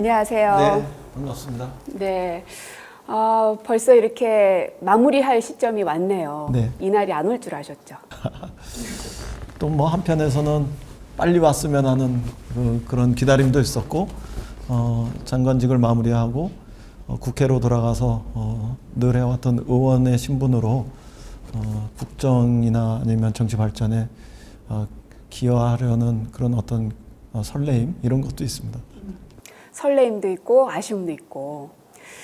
안녕하세요. 네, 반갑습니다. 네. 벌써 이렇게 마무리할 시점이 왔네요. 네. 이날이 안 올 줄 아셨죠? 또 뭐 한편에서는 빨리 왔으면 하는 그런 기다림도 있었고, 장관직을 마무리하고 국회로 돌아가서 늘 해왔던 의원의 신분으로 국정이나 아니면 정치 발전에 기여하려는 그런 어떤 설레임 이런 것도 있습니다. 설레임도 있고 아쉬움도 있고.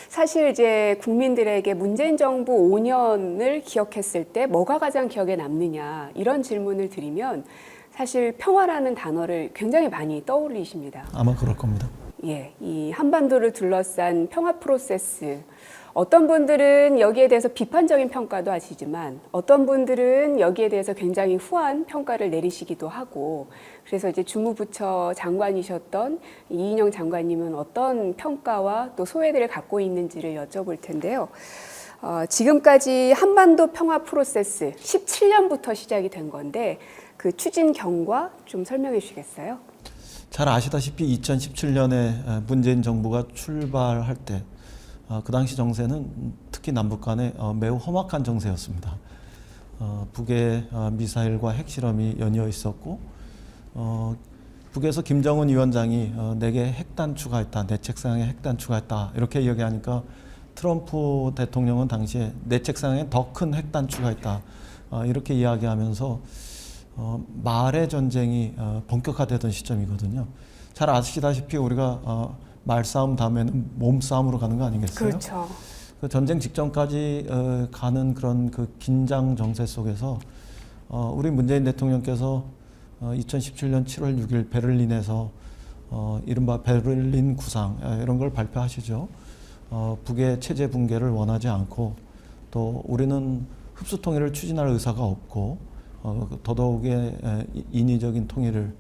사실 이제 국민들에게 문재인 정부 5년을 기억했을 때 뭐가 가장 기억에 남느냐 이런 질문을 드리면 사실 평화라는 단어를 굉장히 많이 떠올리십니다. 아마 그럴 겁니다. 예, 이 한반도를 둘러싼 평화 프로세스. 어떤 분들은 여기에 대해서 비판적인 평가도 하시지만 어떤 분들은 여기에 대해서 굉장히 후한 평가를 내리시기도 하고, 그래서 이제 주무부처 장관이셨던 이인영 장관님은 어떤 평가와 또 소회들을 갖고 있는지를 여쭤볼 텐데요. 지금까지 한반도 평화 프로세스 17년부터 시작이 된 건데 그 추진 경과 좀 설명해 주시겠어요? 잘 아시다시피 2017년에 문재인 정부가 출발할 때 그 당시 정세는 특히 남북 간에 매우 험악한 정세였습니다. 북의 미사일과 핵실험이 연이어 있었고, 북에서 김정은 위원장이 내게 핵단추가 있다, 내 책상에 핵단추가 있다 이렇게 이야기하니까 트럼프 대통령은 당시에 내 책상에 더 큰 핵단추가 있다 이렇게 이야기하면서 말의 전쟁이 본격화되던 시점이거든요. 잘 아시다시피 우리가 말싸움 다음에는 몸싸움으로 가는 거 아니겠어요? 그렇죠. 그 전쟁 직전까지 가는 그런 그 긴장 정세 속에서 우리 문재인 대통령께서 2017년 7월 6일 베를린에서 이른바 베를린 구상 이런 걸 발표하시죠. 북의 체제 붕괴를 원하지 않고 또 우리는 흡수 통일을 추진할 의사가 없고 더더욱의 인위적인 통일을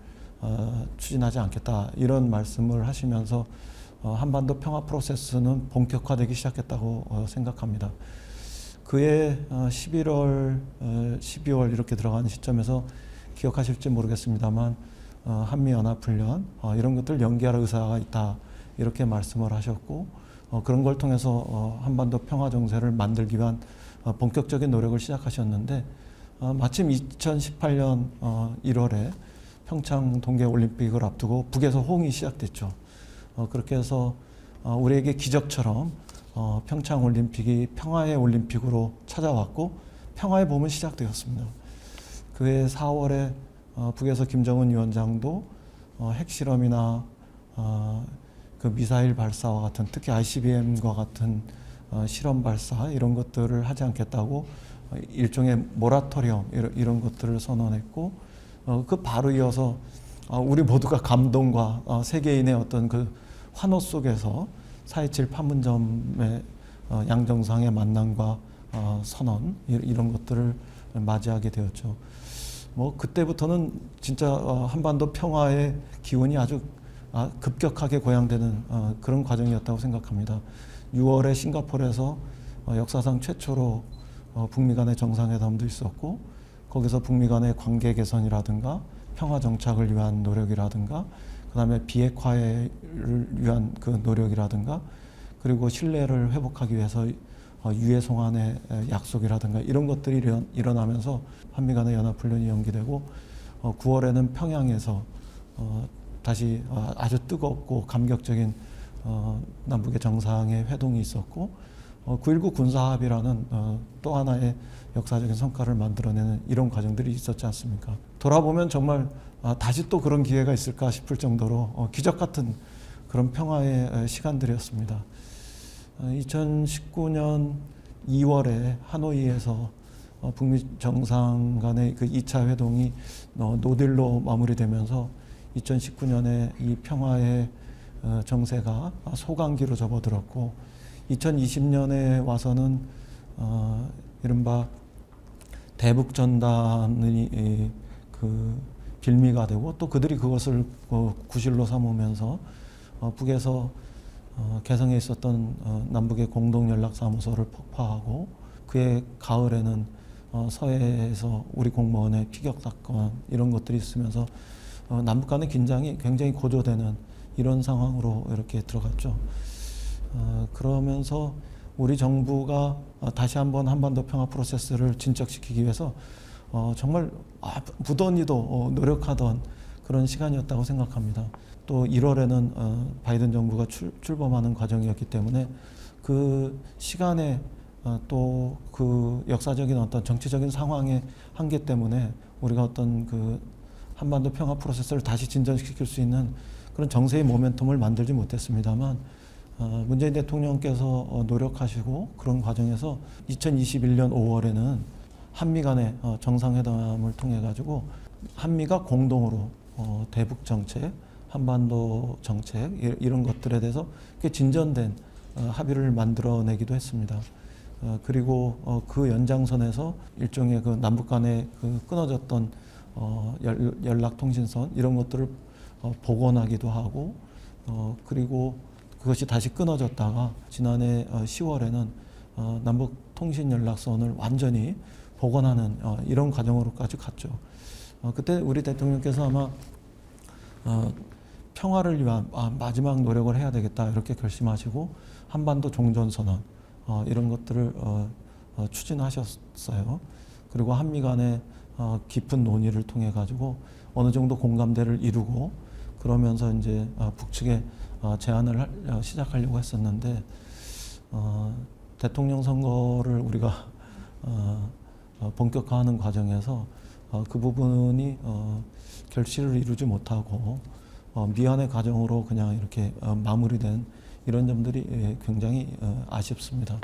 추진하지 않겠다 이런 말씀을 하시면서 한반도 평화 프로세스는 본격화되기 시작했다고 생각합니다. 그해 11월, 12월 이렇게 들어가는 시점에서 기억하실지 모르겠습니다만 한미연합훈련 이런 것들 연기할 의사가 있다 이렇게 말씀을 하셨고, 그런 걸 통해서 한반도 평화 정세를 만들기 위한 본격적인 노력을 시작하셨는데, 마침 2018년 1월에 평창 동계올림픽을 앞두고 북에서 호응이 시작됐죠. 그렇게 해서 우리에게 기적처럼 평창올림픽이 평화의 올림픽으로 찾아왔고 평화의 봄은 시작되었습니다. 그해 4월에 북에서 김정은 위원장도 핵실험이나 그 미사일 발사와 같은, 특히 ICBM과 같은 실험 발사 이런 것들을 하지 않겠다고 일종의 모라토리엄 이런 것들을 선언했고, 그 바로 이어서 우리 모두가 감동과 세계인의 어떤 그 환호 속에서 4.27 판문점의 양정상의 만남과 선언 이런 것들을 맞이하게 되었죠. 뭐 그때부터는 진짜 한반도 평화의 기운이 아주 급격하게 고양되는 그런 과정이었다고 생각합니다. 6월에 싱가포르에서 역사상 최초로 북미 간의 정상회담도 있었고, 거기서 북미 간의 관계 개선이라든가 평화 정착을 위한 노력이라든가 그 다음에 비핵화를 위한 그 노력이라든가 그리고 신뢰를 회복하기 위해서 유해 송환의 약속이라든가 이런 것들이 일어나면서 한미 간의 연합훈련이 연기되고, 9월에는 평양에서 다시 아주 뜨겁고 감격적인 남북의 정상의 회동이 있었고, 9.19 군사합의라는 또 하나의 역사적인 성과를 만들어내는 이런 과정들이 있었지 않습니까? 돌아보면 정말 다시 또 그런 기회가 있을까 싶을 정도로 기적 같은 그런 평화의 시간들이었습니다. 2019년 2월에 하노이에서 북미 정상 간의 그 2차 회동이 노딜로 마무리되면서 2019년에 이 평화의 정세가 소강기로 접어들었고, 2020년에 와서는 이른바 대북전단의 그 빌미가 되고 또 그들이 그것을 구실로 삼으면서 북에서 개성에 있었던 남북의 공동연락사무소를 폭파하고, 그해 가을에는 서해에서 우리 공무원의 피격 사건 이런 것들이 있으면서 남북 간의 긴장이 굉장히 고조되는 이런 상황으로 이렇게 들어갔죠. 그러면서 우리 정부가 다시 한번 한반도 평화 프로세스를 진척시키기 위해서 정말 무던히도 노력하던 그런 시간이었다고 생각합니다. 또 1월에는 바이든 정부가 출범하는 과정이었기 때문에 그 시간에 또 그 역사적인 어떤 정치적인 상황의 한계 때문에 우리가 어떤 그 한반도 평화 프로세스를 다시 진전시킬 수 있는 그런 정세의 모멘텀을 만들지 못했습니다만 문재인 대통령께서 노력하시고 그런 과정에서 2021년 5월에는 한미 간의 정상회담을 통해 가지고 한미가 공동으로 대북 정책, 한반도 정책 이런 것들에 대해서 진전된 합의를 만들어내기도 했습니다. 그리고 그 연장선에서 일종의 그 남북 간의 그 끊어졌던 연락 통신선 이런 것들을 복원하기도 하고 그리고 그것이 다시 끊어졌다가 지난해 10월에는 남북 통신 연락선을 완전히 복원하는 이런 과정으로까지 갔죠. 그때 우리 대통령께서 아마 평화를 위한 마지막 노력을 해야 되겠다 이렇게 결심하시고 한반도 종전선언 이런 것들을 추진하셨어요. 그리고 한미 간의 깊은 논의를 통해 가지고 어느 정도 공감대를 이루고 그러면서 이제 북측에 제안을 시작하려고 했었는데 대통령 선거를 우리가 본격화하는 과정에서 그 부분이 결실을 이루지 못하고 미완의 과정으로 그냥 이렇게 마무리된 이런 점들이 굉장히 아쉽습니다.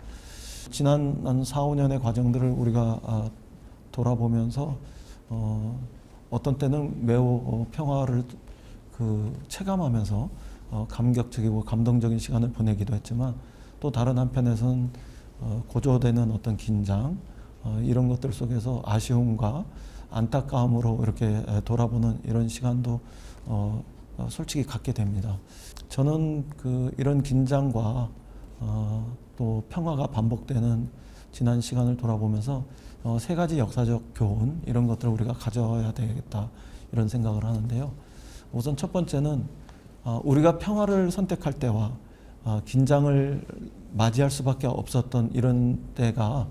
지난 한 4, 5년의 과정들을 우리가 돌아보면서 어떤 때는 매우 평화를 체감하면서 감격적이고 감동적인 시간을 보내기도 했지만 또 다른 한편에서는 고조되는 어떤 긴장 이런 것들 속에서 아쉬움과 안타까움으로 이렇게 돌아보는 이런 시간도 솔직히 갖게 됩니다. 저는 이런 긴장과 또 평화가 반복되는 지난 시간을 돌아보면서 세 가지 역사적 교훈 이런 것들을 우리가 가져야 되겠다 이런 생각을 하는데요. 우선 첫 번째는 우리가 평화를 선택할 때와 긴장을 맞이할 수밖에 없었던 이런 때가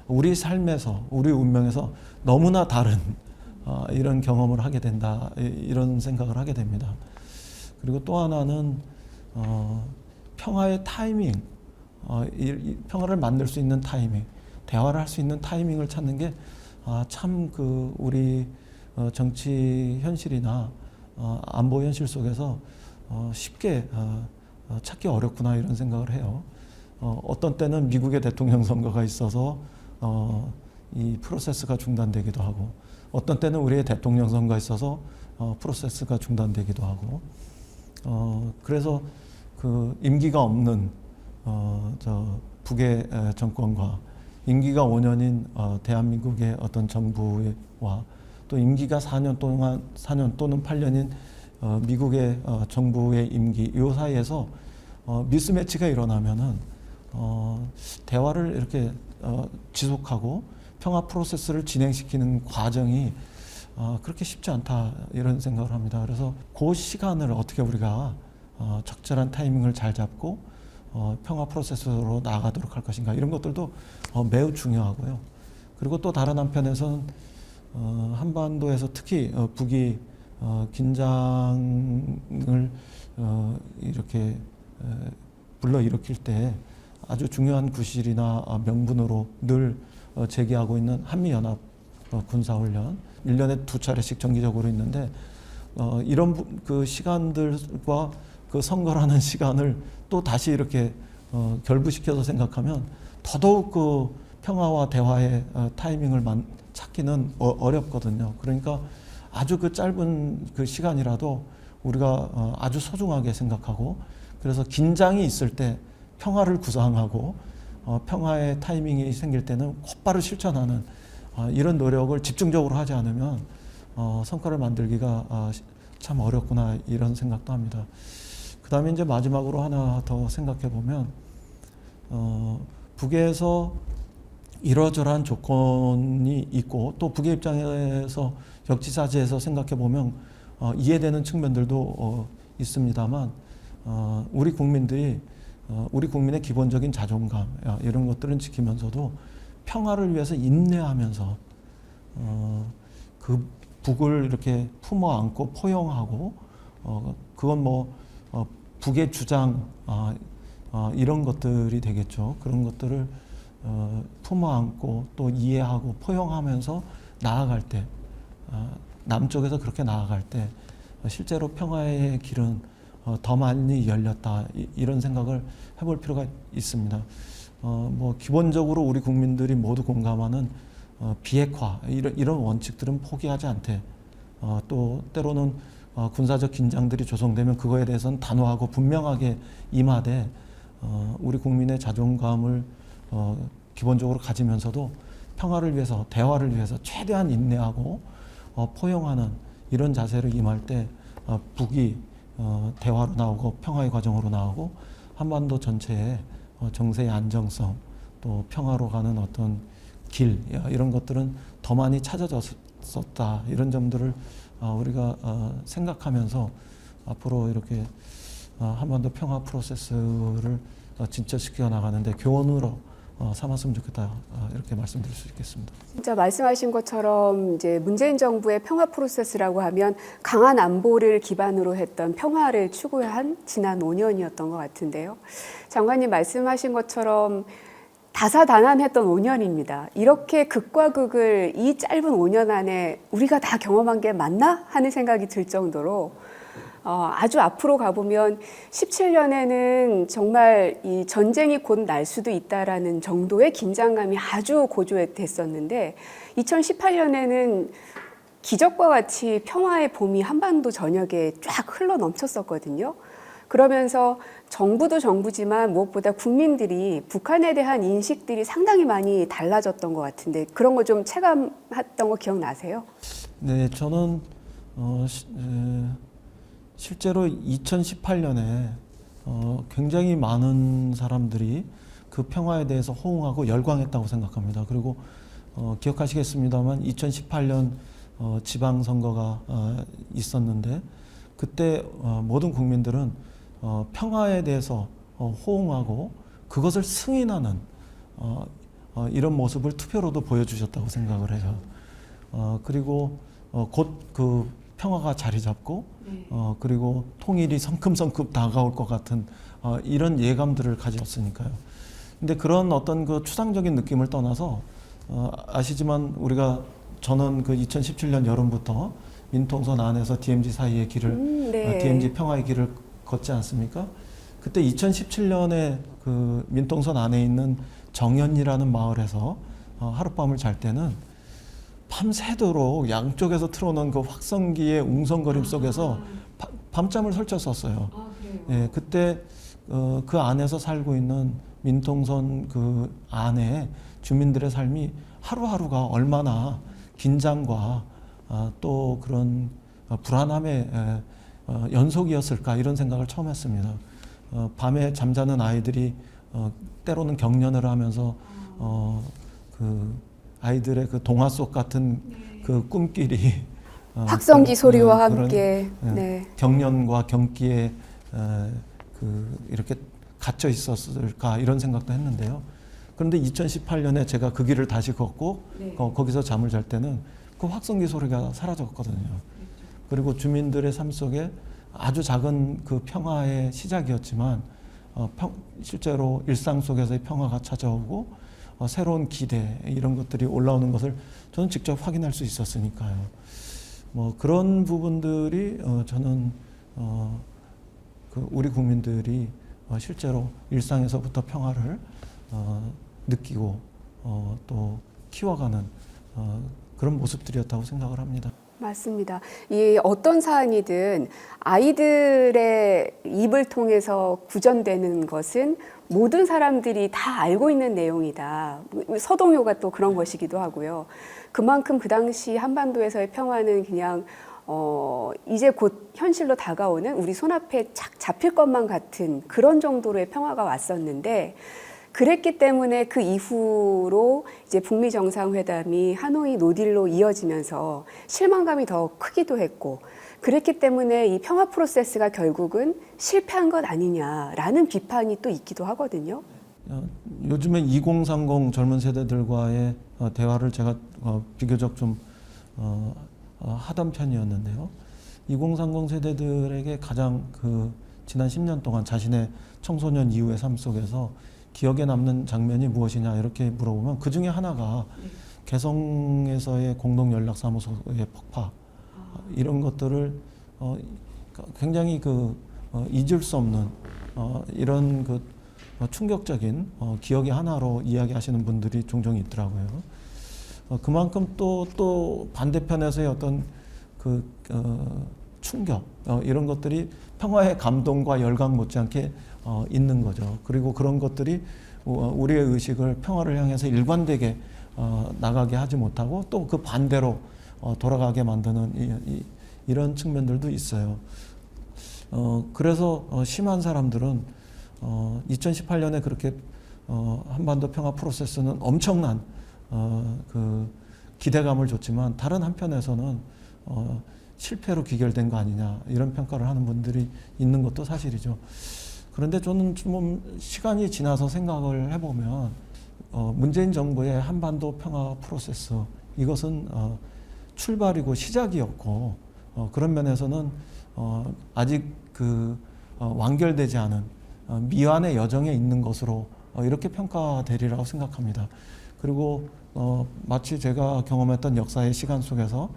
우리 삶에서 우리 운명에서 너무나 다른 이런 경험을 하게 된다 이런 생각을 하게 됩니다. 그리고 또 하나는 평화의 타이밍, 평화를 만들 수 있는 타이밍, 대화를 할 수 있는 타이밍을 찾는 게 참 우리 정치 현실이나 안보 현실 속에서 쉽게 찾기 어렵구나 이런 생각을 해요. 어떤 때는 미국의 대통령 선거가 있어서 이 프로세스가 중단되기도 하고 어떤 때는 우리의 대통령 선거가 있어서 프로세스가 중단되기도 하고 그래서 임기가 없는 북의 정권과 임기가 5년인 대한민국의 어떤 정부와 또 임기가 4년 또는 8년인 미국의 정부의 임기 이 사이에서 미스매치가 일어나면은 대화를 이렇게 지속하고 평화 프로세스를 진행시키는 과정이 그렇게 쉽지 않다 이런 생각을 합니다. 그래서 그 시간을 어떻게 우리가 적절한 타이밍을 잘 잡고 평화 프로세스로 나아가도록 할 것인가 이런 것들도 매우 중요하고요. 그리고 또 다른 한편에서는 한반도에서 특히 북이 긴장을 이렇게 불러일으킬 때 아주 중요한 구실이나 명분으로 늘 제기하고 있는 한미연합 군사훈련 1년에 2차례씩 정기적으로 있는데 이런 시간들과 선거라는 시간을 또 다시 이렇게 결부시켜서 생각하면 더더욱 평화와 대화의 타이밍을 찾기는 어렵거든요. 그러니까 아주 짧은 시간이라도 우리가 아주 소중하게 생각하고 그래서 긴장이 있을 때 평화를 구상하고 평화의 타이밍이 생길 때는 곧바로 실천하는 이런 노력을 집중적으로 하지 않으면 성과를 만들기가 참 어렵구나 이런 생각도 합니다. 그 다음에 이제 마지막으로 하나 더 생각해 보면 북에서 이러저러한 조건이 있고 또 북의 입장에서 역지사지해서 생각해 보면 이해되는 측면들도 있습니다만 우리 국민들이 우리 국민의 기본적인 자존감 이런 것들은 지키면서도 평화를 위해서 인내하면서 그 북을 이렇게 품어 안고 포용하고 그건 뭐 북의 주장 이런 것들이 되겠죠. 그런 것들을 품어 안고 또 이해하고 포용하면서 나아갈 때 남쪽에서 그렇게 나아갈 때 실제로 평화의 길은 더 많이 열렸다 이런 생각을 해볼 필요가 있습니다. 뭐 기본적으로 우리 국민들이 모두 공감하는 비핵화 이런 원칙들은 포기하지 않되 또 때로는 군사적 긴장들이 조성되면 그거에 대해서는 단호하고 분명하게 임하되 우리 국민의 자존감을 기본적으로 가지면서도 평화를 위해서 대화를 위해서 최대한 인내하고 포용하는 이런 자세를 임할 때 북이 대화로 나오고 평화의 과정으로 나오고 한반도 전체의 정세의 안정성 또 평화로 가는 어떤 길 이런 것들은 더 많이 찾아졌었다 이런 점들을 우리가 생각하면서 앞으로 이렇게 한반도 평화 프로세스를 진짜시켜 나가는데 교훈으로 삼았으면 좋겠다 이렇게 말씀드릴 수 있겠습니다. 진짜 말씀하신 것처럼 이제 문재인 정부의 평화 프로세스라고 하면 강한 안보를 기반으로 했던 평화를 추구한 지난 5년이었던 것 같은데요. 장관님 말씀하신 것처럼 다사다난했던 5년입니다. 이렇게 극과 극을 이 짧은 5년 안에 우리가 다 경험한 게 맞나 하는 생각이 들 정도로 아주 앞으로 가보면 17년에는 정말 이 전쟁이 곧 날 수도 있다라는 정도의 긴장감이 아주 고조됐었는데 2018년에는 기적과 같이 평화의 봄이 한반도 전역에 쫙 흘러 넘쳤었거든요. 그러면서 정부도 정부지만 무엇보다 국민들이 북한에 대한 인식들이 상당히 많이 달라졌던 것 같은데 그런 거 좀 체감했던 거 기억나세요? 네, 저는 실제로 2018년에 굉장히 많은 사람들이 그 평화에 대해서 호응하고 열광했다고 생각합니다. 그리고 기억하시겠습니다만 2018년 지방선거가 있었는데 그때 모든 국민들은 평화에 대해서 호응하고 그것을 승인하는 이런 모습을 투표로도 보여주셨다고 생각을 해요. 그리고 곧 그 평화가 자리 잡고 그리고 통일이 성큼성큼 다가올 것 같은 이런 예감들을 가졌으니까요. 근데 그런 어떤 그 추상적인 느낌을 떠나서 아시지만 저는 그 2017년 여름부터 민통선 안에서 DMZ 사이의 길을 네. DMZ 평화의 길을 걷지 않습니까? 그때 2017년에 그 민통선 안에 있는 정연이라는 마을에서 하룻밤을 잘 때는 밤새도록 양쪽에서 틀어놓은 그 확성기의 웅성거림 속에서 밤잠을 설쳤었어요. 예, 그때 그 안에서 살고 있는 민통선 그 안에 주민들의 삶이 하루하루가 얼마나 긴장과 또 그런 불안함의 연속이었을까 이런 생각을 처음 했습니다. 밤에 잠자는 아이들이 때로는 경련을 하면서 그 아이들의 그 동화 속 같은 그 꿈길이 확성기 소리와 함께 경련과 경기에 그 이렇게 갇혀 있었을까 이런 생각도 했는데요. 그런데 2018년에 제가 그 길을 다시 걷고 거기서 잠을 잘 때는 그 확성기 소리가 사라졌거든요. 그리고 주민들의 삶 속에 아주 작은 그 평화의 시작이었지만 실제로 일상 속에서의 평화가 찾아오고 새로운 기대 이런 것들이 올라오는 것을 저는 직접 확인할 수 있었으니까요. 뭐 그런 부분들이 저는 그 우리 국민들이 실제로 일상에서부터 평화를 느끼고 또 키워가는 그런 모습들이었다고 생각을 합니다. 맞습니다. 이 어떤 사안이든 아이들의 입을 통해서 구전되는 것은 모든 사람들이 다 알고 있는 내용이다. 서동요가 또 그런 것이기도 하고요. 그만큼 그 당시 한반도에서의 평화는 그냥 이제 곧 현실로 다가오는 우리 손앞에 착 잡힐 것만 같은 그런 정도로의 평화가 왔었는데 그랬기 때문에 그 이후로 이제 북미 정상회담이 하노이 노딜로 이어지면서 실망감이 더 크기도 했고, 그랬기 때문에 이 평화 프로세스가 결국은 실패한 것 아니냐라는 비판이 또 있기도 하거든요. 요즘에 2030 젊은 세대들과의 대화를 제가 비교적 좀 하던 편이었는데요. 2030 세대들에게 가장 지난 10년 동안 자신의 청소년 이후의 삶 속에서 기억에 남는 장면이 무엇이냐 이렇게 물어보면 그 중에 하나가 개성에서의 공동연락사무소의 폭파, 이런 것들을 굉장히 잊을 수 없는 이런 충격적인 기억의 하나로 이야기하시는 분들이 종종 있더라고요. 그만큼 또 반대편에서의 어떤 충격, 이런 것들이 평화의 감동과 열광 못지않게 있는 거죠. 그리고 그런 것들이 우리의 의식을 평화를 향해서 일관되게 나가게 하지 못하고 또 그 반대로 돌아가게 만드는 이런 측면들도 있어요. 그래서 심한 사람들은 2018년에 그렇게 한반도 평화 프로세스는 엄청난 기대감을 줬지만 다른 한편에서는 실패로 귀결된 거 아니냐 이런 평가를 하는 분들이 있는 것도 사실이죠. 그런데 저는 좀 시간이 지나서 생각을 해보면 문재인 정부의 한반도 평화 프로세스, 이것은 출발이고 시작이었고 그런 면에서는 아직 완결되지 않은 미완의 여정에 있는 것으로 이렇게 평가되리라고 생각합니다. 그리고 마치 제가 경험했던 역사의 시간 속에서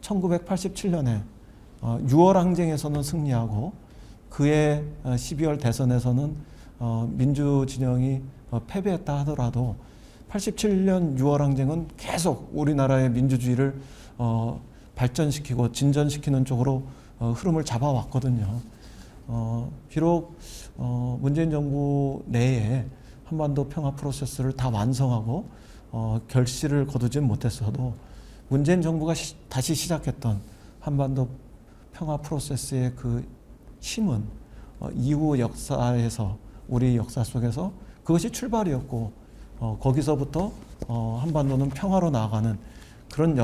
1987년에 6월 항쟁에서는 승리하고 그해 12월 대선에서는 민주 진영이 패배했다 하더라도 87년 6월 항쟁은 계속 우리나라의 민주주의를 발전시키고 진전시키는 쪽으로 흐름을 잡아왔거든요. 비록 문재인 정부 내에 한반도 평화 프로세스를 다 완성하고 결실을 거두진 못했어도 문재인 정부가 다시 시작했던 한반도 평화 프로세스의 힘은 이후 역사에서, 우리 역사 속에서 그것이 출발이었고 거기서부터 한반도는 평화로 나아가는 그런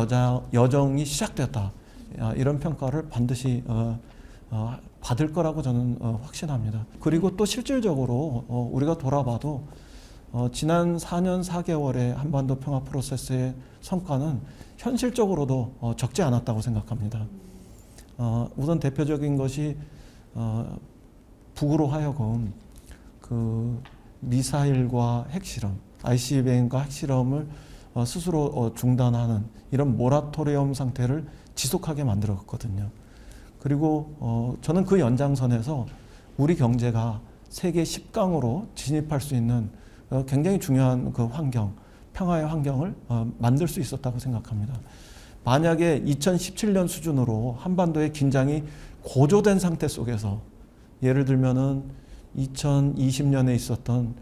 여정이 시작됐다. 이런 평가를 반드시 받을 거라고 저는 확신합니다. 그리고 또 실질적으로 우리가 돌아봐도 지난 4년 4개월의 한반도 평화 프로세스의 성과는 현실적으로도 적지 않았다고 생각합니다. 우선 대표적인 것이 북으로 하여금 미사일과 핵실험, ICBM과 핵실험을 스스로 중단하는 이런 모라토리엄 상태를 지속하게 만들었거든요. 그리고 저는 그 연장선에서 우리 경제가 세계 10강으로 진입할 수 있는 굉장히 중요한 환경, 평화의 환경을 만들 수 있었다고 생각합니다. 만약에 2017년 수준으로 한반도의 긴장이 고조된 상태 속에서, 예를 들면은 2020년에 있었던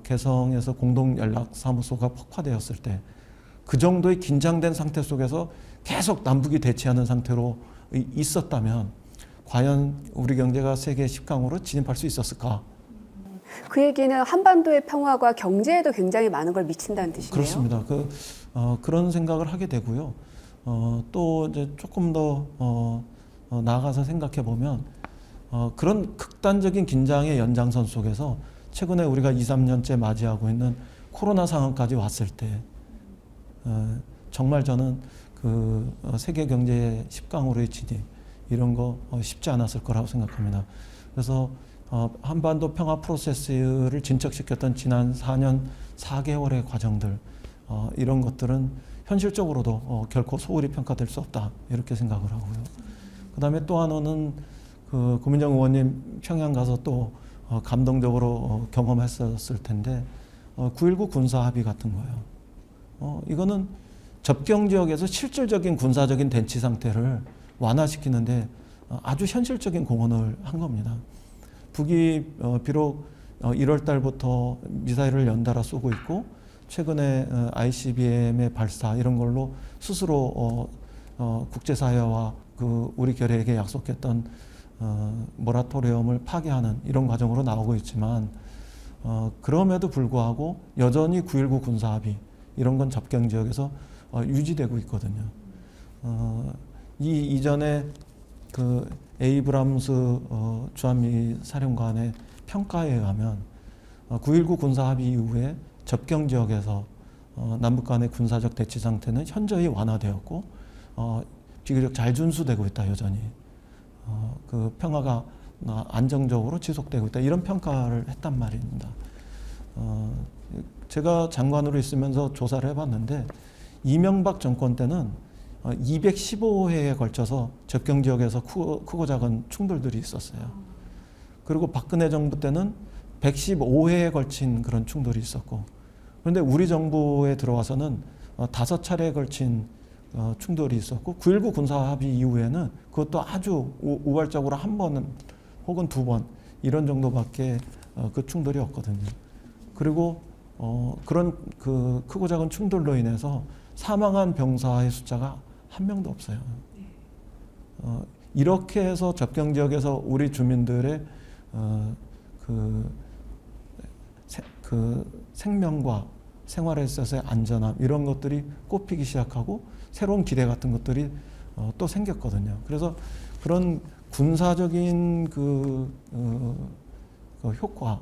개성에서 공동연락사무소가 폭파되었을 때 그 정도의 긴장된 상태 속에서 계속 남북이 대치하는 상태로 있었다면 과연 우리 경제가 세계 10강으로 진입할 수 있었을까? 그 얘기는 한반도의 평화가 경제에도 굉장히 많은 걸 미친다는 뜻이네요. 그렇습니다. 그런 생각을 하게 되고요. 또 이제 조금 더 나아가서 생각해 보면 그런 극단적인 긴장의 연장선 속에서 최근에 우리가 2, 3년째 맞이하고 있는 코로나 상황까지 왔을 때 정말 저는 세계 경제의 10강으로의 진입, 이런 거 쉽지 않았을 거라고 생각합니다. 그래서 한반도 평화 프로세스를 진척시켰던 지난 4년 4개월의 과정들, 이런 것들은 현실적으로도 결코 소홀히 평가될 수 없다, 이렇게 생각을 하고요. 그 다음에 또 하나는 고민정 의원님 평양 가서 또 감동적으로 경험했었을 텐데 9.19 군사 합의 같은 거예요. 이거는 접경 지역에서 실질적인 군사적인 대치 상태를 완화시키는데 아주 현실적인 공헌을 한 겁니다. 북이 비록 1월 달부터 미사일을 연달아 쏘고 있고 최근에 ICBM의 발사 이런 걸로 스스로 국제사회와 우리 결의에게 약속했던 모라토리엄을 파기하는 이런 과정으로 나오고 있지만 그럼에도 불구하고 여전히 9.19 군사합의 이런 건 접경 지역에서 유지되고 있거든요. 이 이전에 그 에이브람스 주한미 사령관의 평가에 의하면 9.19 군사합의 이후에 접경 지역에서 남북 간의 군사적 대치 상태는 현저히 완화되었고 비교적 잘 준수되고 있다 여전히. 그 평화가 안정적으로 지속되고 있다 이런 평가를 했단 말입니다. 제가 장관으로 있으면서 조사를 해봤는데 이명박 정권 때는 215회에 걸쳐서 접경 지역에서 크고 작은 충돌들이 있었어요. 그리고 박근혜 정부 때는 115회에 걸친 그런 충돌이 있었고, 그런데 우리 정부에 들어와서는 5차례에 걸친 충돌이 있었고 9.19 군사합의 이후에는 그것도 아주 우발적으로 한 번 혹은 2번 이런 정도밖에 그 충돌이 없거든요. 그리고 그런 그 크고 작은 충돌로 인해서 사망한 병사의 숫자가 한 명도 없어요. 이렇게 해서 접경 지역에서 우리 주민들의 그 생명과 생활에 있어서의 안전함 이런 것들이 꼽히기 시작하고 새로운 기대 같은 것들이 또 생겼거든요. 그래서 그런 군사적인 그 효과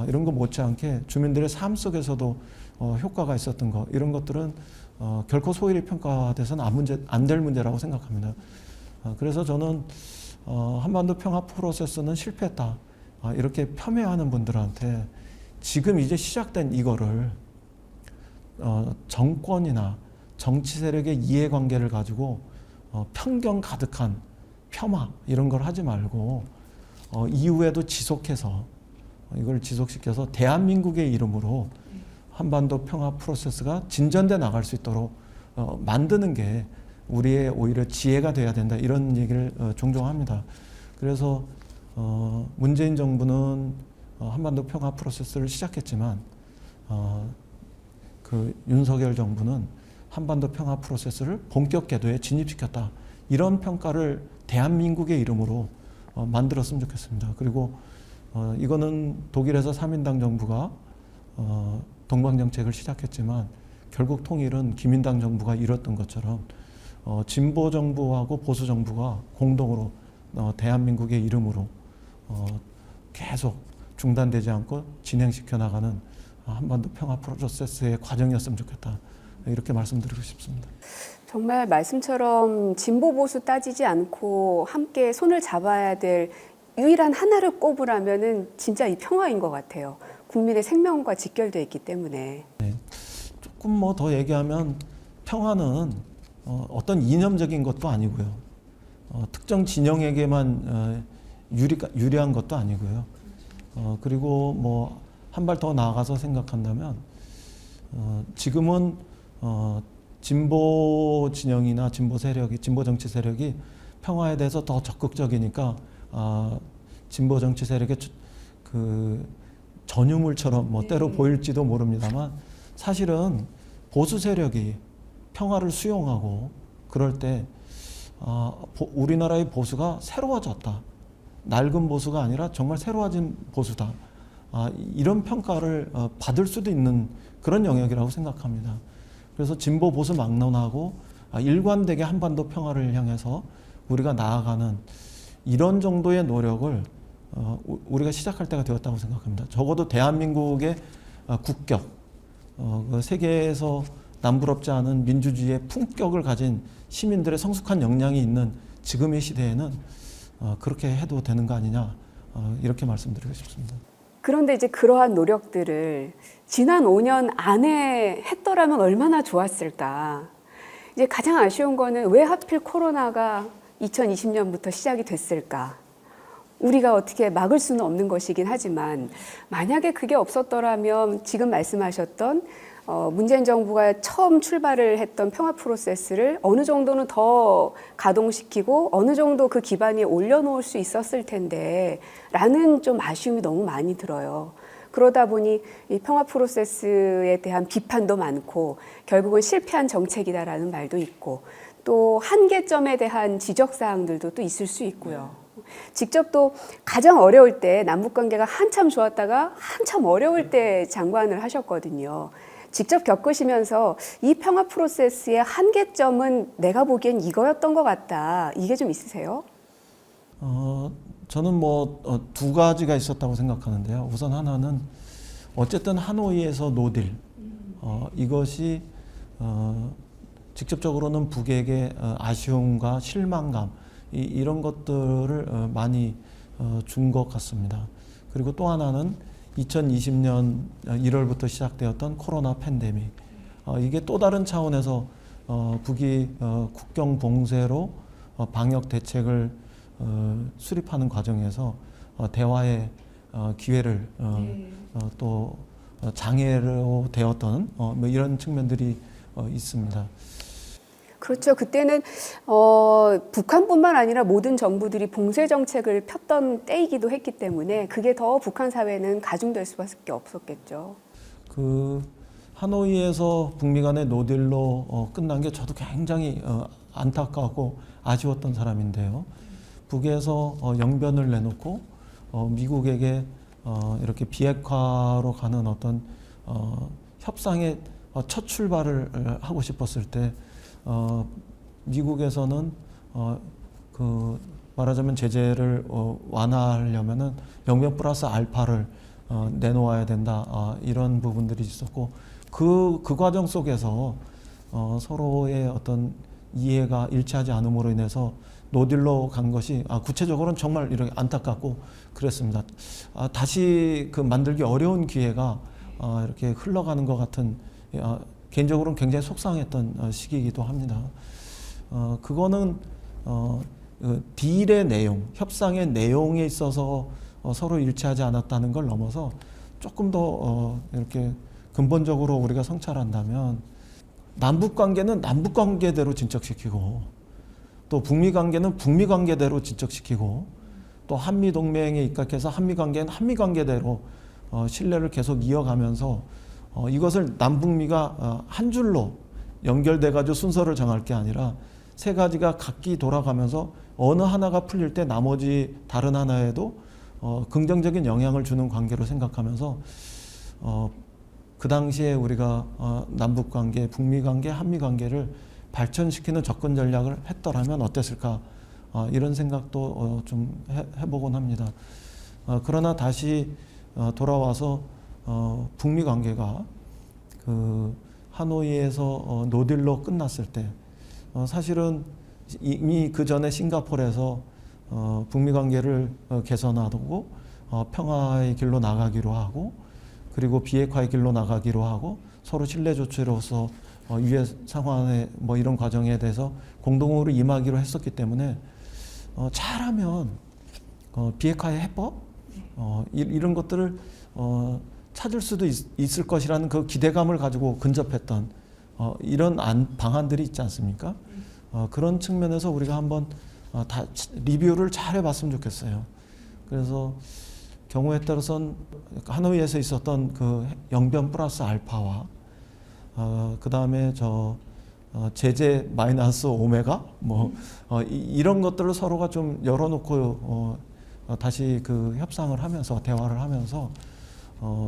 이런 거 못지않게 주민들의 삶 속에서도 효과가 있었던 거 이런 것들은 결코 소홀히 평가돼서는 안 될 문제라고 생각합니다. 그래서 저는 한반도 평화 프로세스는 실패했다 이렇게 폄훼하는 분들한테 지금 이제 시작된 이거를 정권이나 정치 세력의 이해관계를 가지고 편견 가득한 폄하 이런 걸 하지 말고 이후에도 지속해서 이걸 지속시켜서 대한민국의 이름으로 한반도 평화 프로세스가 진전돼 나갈 수 있도록 만드는 게 우리의 오히려 지혜가 돼야 된다 이런 얘기를 종종 합니다. 그래서 문재인 정부는 한반도 평화 프로세스를 시작했지만 그 윤석열 정부는 한반도 평화 프로세스를 본격 궤도에 진입시켰다. 이런 평가를 대한민국의 이름으로 만들었으면 좋겠습니다. 그리고 이거는 독일에서 3인당 정부가 동방정책을 시작했지만 결국 통일은 기민당 정부가 이뤘던 것처럼 진보 정부하고 보수 정부가 공동으로 대한민국의 이름으로 계속 중단되지 않고 진행시켜 나가는 한반도 평화 프로세스의 과정이었으면 좋겠다. 이렇게 말씀드리고 싶습니다. 정말 말씀처럼 진보 보수 따지지 않고 함께 손을 잡아야 될 유일한 하나를 꼽으라면은 진짜 이 평화인 것 같아요. 국민의 생명과 직결되어 있기 때문에. 네. 조금 뭐 더 얘기하면 평화는 어떤 이념적인 것도 아니고요. 특정 진영에게만 유리한 것도 아니고요. 그리고 뭐 한 발 더 나아가서 생각한다면 지금은 진보 진영이나 진보 세력이 진보 정치 세력이 평화에 대해서 더 적극적이니까 진보 정치 세력의 그 전유물처럼 뭐 때로 보일지도 모릅니다만 사실은 보수 세력이 평화를 수용하고 그럴 때 우리나라의 보수가 새로워졌다. 낡은 보수가 아니라 정말 새로워진 보수다. 이런 평가를 받을 수도 있는 그런 영역이라고 생각합니다. 그래서 진보 보수 막론하고 일관되게 한반도 평화를 향해서 우리가 나아가는 이런 정도의 노력을 우리가 시작할 때가 되었다고 생각합니다. 적어도 대한민국의 국격, 세계에서 남부럽지 않은 민주주의의 품격을 가진 시민들의 성숙한 역량이 있는 지금의 시대에는 그렇게 해도 되는 거 아니냐 이렇게 말씀드리고 싶습니다. 그런데 이제 그러한 노력들을 지난 5년 안에 했더라면 얼마나 좋았을까. 이제 가장 아쉬운 거는 왜 하필 코로나가 2020년부터 시작이 됐을까. 우리가 어떻게 막을 수는 없는 것이긴 하지만 만약에 그게 없었더라면 지금 말씀하셨던 문재인 정부가 처음 출발을 했던 평화 프로세스를 어느 정도는 더 가동시키고 어느 정도 그 기반 위에 올려놓을 수 있었을 텐데 라는 좀 아쉬움이 너무 많이 들어요. 그러다 보니 이 평화 프로세스에 대한 비판도 많고 결국은 실패한 정책이다라는 말도 있고 또 한계점에 대한 지적사항들도 또 있을 수 있고요. 직접 또 가장 어려울 때 남북 관계가 한참 좋았다가 한참 어려울 때 장관을 하셨거든요. 직접 겪으시면서 이 평화 프로세스의 한계점은 내가 보기엔 이거였던 것 같다. 이게 좀 있으세요? 저는 두 가지가 있었다고 생각하는데요. 우선 하나는 어쨌든 하노이에서 노딜, 이것이 직접적으로는 북에게 아쉬움과 실망감 이런 것들을 많이 준 것 같습니다. 그리고 또 하나는 2020년 1월부터 시작되었던 코로나 팬데믹, 이게 또 다른 차원에서 북이 국경 봉쇄로 방역 대책을 수립하는 과정에서 대화의 기회를 또 장애로 되었던 뭐 이런 측면들이 있습니다. 그렇죠. 그때는 북한뿐만 아니라 모든 정부들이 봉쇄 정책을 폈던 때이기도 했기 때문에 그게 더 북한 사회는 가중될 수밖에 없었겠죠. 그 하노이에서 북미 간의 노딜로 끝난 게 저도 굉장히 안타까웠고 아쉬웠던 사람인데요. 북에서 영변을 내놓고 미국에게 이렇게 비핵화로 가는 어떤 협상의 첫 출발을 하고 싶었을 때 미국에서는 그 말하자면 제재를 완화하려면은 영변 플러스 알파를 내놓아야 된다, 이런 부분들이 있었고 그 과정 속에서 서로의 어떤 이해가 일치하지 않음으로 인해서 노딜로 간 것이 구체적으로는 정말 이렇게 안타깝고 그랬습니다. 다시 그 만들기 어려운 기회가 이렇게 흘러가는 것 같은, 개인적으로는 굉장히 속상했던 시기이기도 합니다. 그거는 딜의 내용, 협상의 내용에 있어서 서로 일치하지 않았다는 걸 넘어서 조금 더 이렇게 근본적으로 우리가 성찰한다면 남북 관계는 남북 관계대로 진척시키고 또 북미 관계는 북미 관계대로 진척시키고 또 한미 동맹에 입각해서 한미 관계는 한미 관계대로 신뢰를 계속 이어가면서 이것을 남북미가 한 줄로 연결돼 가지고 순서를 정할 게 아니라 세 가지가 각기 돌아가면서 어느 하나가 풀릴 때 나머지 다른 하나에도 긍정적인 영향을 주는 관계로 생각하면서 그 당시에 우리가 남북 관계, 북미 관계, 한미 관계를 발전시키는 접근 전략을 했더라면 어땠을까, 이런 생각도 좀 해보곤 합니다. 그러나 다시 돌아와서 북미 관계가 그 하노이에서 노딜로 끝났을 때 사실은 이미 그 전에 싱가포르에서 북미 관계를 개선하고 평화의 길로 나가기로 하고 그리고 비핵화의 길로 나가기로 하고 서로 신뢰 조치로서 유해 상황의 뭐 이런 과정에 대해서 공동으로 임하기로 했었기 때문에 잘하면 비핵화의 해법 이런 것들을 찾을 수도 있을 것이라는 그 기대감을 가지고 근접했던 이런 방안들이 있지 않습니까? 그런 측면에서 우리가 한번 다 리뷰를 잘 해봤으면 좋겠어요. 그래서 경우에 따라서는 하노이에서 있었던 그 영변 플러스 알파와 그 다음에 제재 마이너스 오메가 이런 것들을 서로가 좀 열어놓고 다시 그 협상을 하면서 대화를 하면서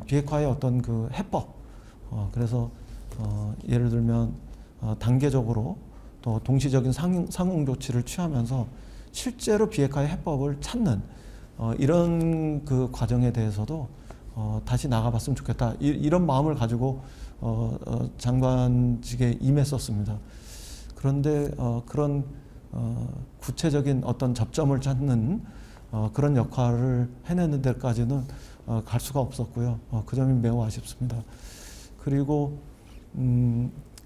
비핵화의 어떤 그 해법, 그래서 예를 들면 단계적으로 또 동시적인 상응 조치를 취하면서 실제로 비핵화의 해법을 찾는 이런 그 과정에 대해서도 다시 나가봤으면 좋겠다, 이런 마음을 가지고 장관직에 임했었습니다. 그런데 그런 구체적인 어떤 접점을 찾는 그런 역할을 해내는 데까지는 갈 수가 없었고요. 그 점이 매우 아쉽습니다. 그리고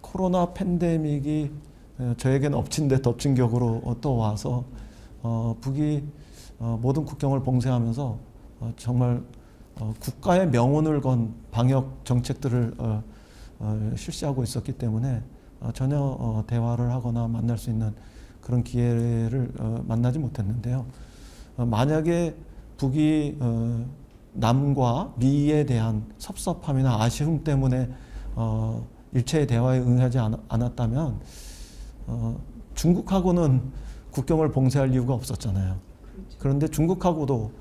코로나 팬데믹이 저에게는 엎친 데 덮친 격으로 또 와서 북이 모든 국경을 봉쇄하면서 정말 국가의 명운을 건 방역 정책들을 실시하고 있었기 때문에 전혀 대화를 하거나 만날 수 있는 그런 기회를 만나지 못했는데요. 만약에 북이 남과 미에 대한 섭섭함이나 아쉬움 때문에 일체의 대화에 응하지 않았다면 중국하고는 국경을 봉쇄할 이유가 없었잖아요. 그런데 중국하고도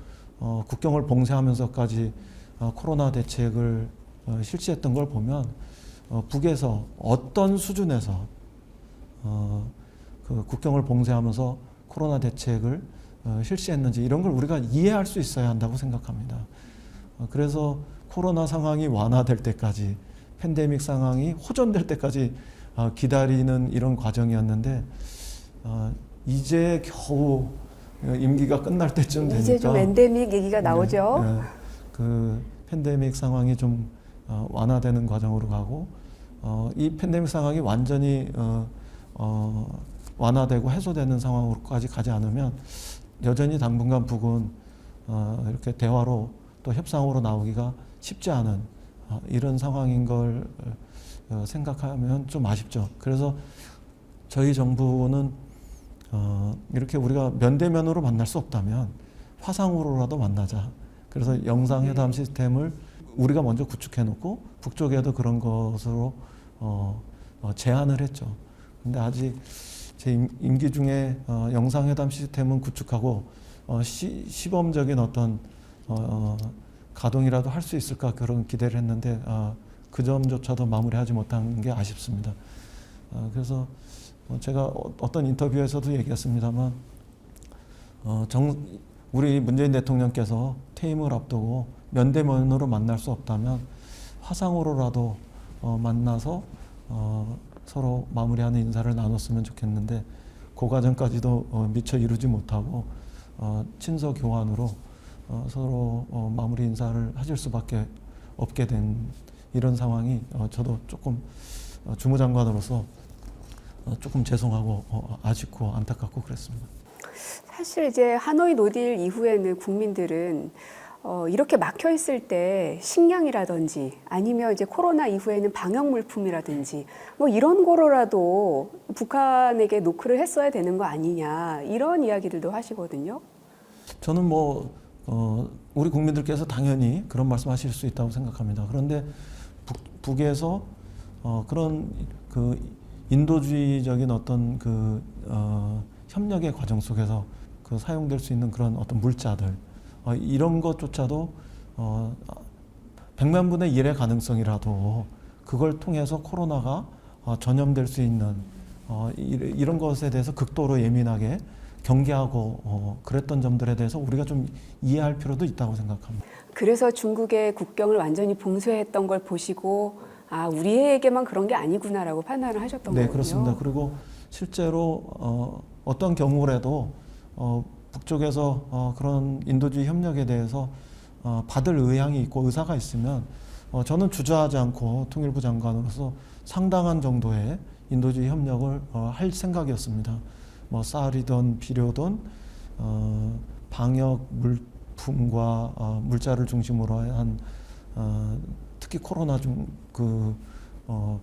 국경을 봉쇄하면서까지 코로나 대책을 실시했던 걸 보면 북에서 어떤 수준에서 그 국경을 봉쇄하면서 코로나 대책을 실시했는지 이런 걸 우리가 이해할 수 있어야 한다고 생각합니다. 그래서 코로나 상황이 완화될 때까지, 팬데믹 상황이 호전될 때까지 기다리는 이런 과정이었는데 이제 겨우 임기가 끝날 때쯤 되니까 이제 좀 엔데믹 얘기가 나오죠. 네, 네. 그 팬데믹 상황이 좀 완화되는 과정으로 가고 이 팬데믹 상황이 완전히 완화되고 해소되는 상황으로까지 가지 않으면 여전히 당분간 북은 이렇게 대화로 또 협상으로 나오기가 쉽지 않은 이런 상황인 걸 생각하면 좀 아쉽죠. 그래서 저희 정부는 이렇게 우리가 면대면으로 만날 수 없다면 화상으로라도 만나자. 그래서 영상회담 시스템을 우리가 먼저 구축해 놓고 북쪽에도 그런 것으로 제안을 했죠. 근데 아직 제 임기 중에 영상회담 시스템은 구축하고 시범적인 어떤 가동이라도 할 수 있을까 그런 기대를 했는데 그 점조차도 마무리하지 못한 게 아쉽습니다. 그래서 제가 어떤 인터뷰에서도 얘기했습니다만 우리 문재인 대통령께서 퇴임을 앞두고 면대면으로 만날 수 없다면 화상으로라도 만나서 서로 마무리하는 인사를 나눴으면 좋겠는데 그 과정까지도 미처 이루지 못하고 친서 교환으로 서로 마무리 인사를 하실 수밖에 없게 된 이런 상황이 저도 조금 주무장관으로서 조금 죄송하고 아쉽고 안타깝고 그랬습니다. 사실 이제 하노이 노딜 이후에는 국민들은 이렇게 막혀 있을 때 식량이라든지 아니면 이제 코로나 이후에는 방역 물품이라든지 뭐 이런 거로라도 북한에게 노크를 했어야 되는 거 아니냐 이런 이야기들도 하시거든요. 저는 우리 국민들께서 당연히 그런 말씀하실 수 있다고 생각합니다. 그런데 북에서 그런 그 인도주의적인 어떤 그 협력의 과정 속에서 그 사용될 수 있는 그런 어떤 물자들 이런 것조차도 100만 분의 1의 가능성이라도 그걸 통해서 코로나가 전염될 수 있는 이런 것에 대해서 극도로 예민하게 경계하고 그랬던 점들에 대해서 우리가 좀 이해할 필요도 있다고 생각합니다. 그래서 중국의 국경을 완전히 봉쇄했던 걸 보시고 우리에게만 그런 게 아니구나라고 판단을 하셨던 거군요. 네, 그렇습니다. 그리고 실제로 어떤 경우라도 북쪽에서 그런 인도주의 협력에 대해서 받을 의향이 있고 의사가 있으면 저는 주저하지 않고 통일부 장관으로서 상당한 정도의 인도주의 협력을 할 생각이었습니다. 쌀이든 비료든 방역 물품과 물자를 중심으로 한 특히 코로나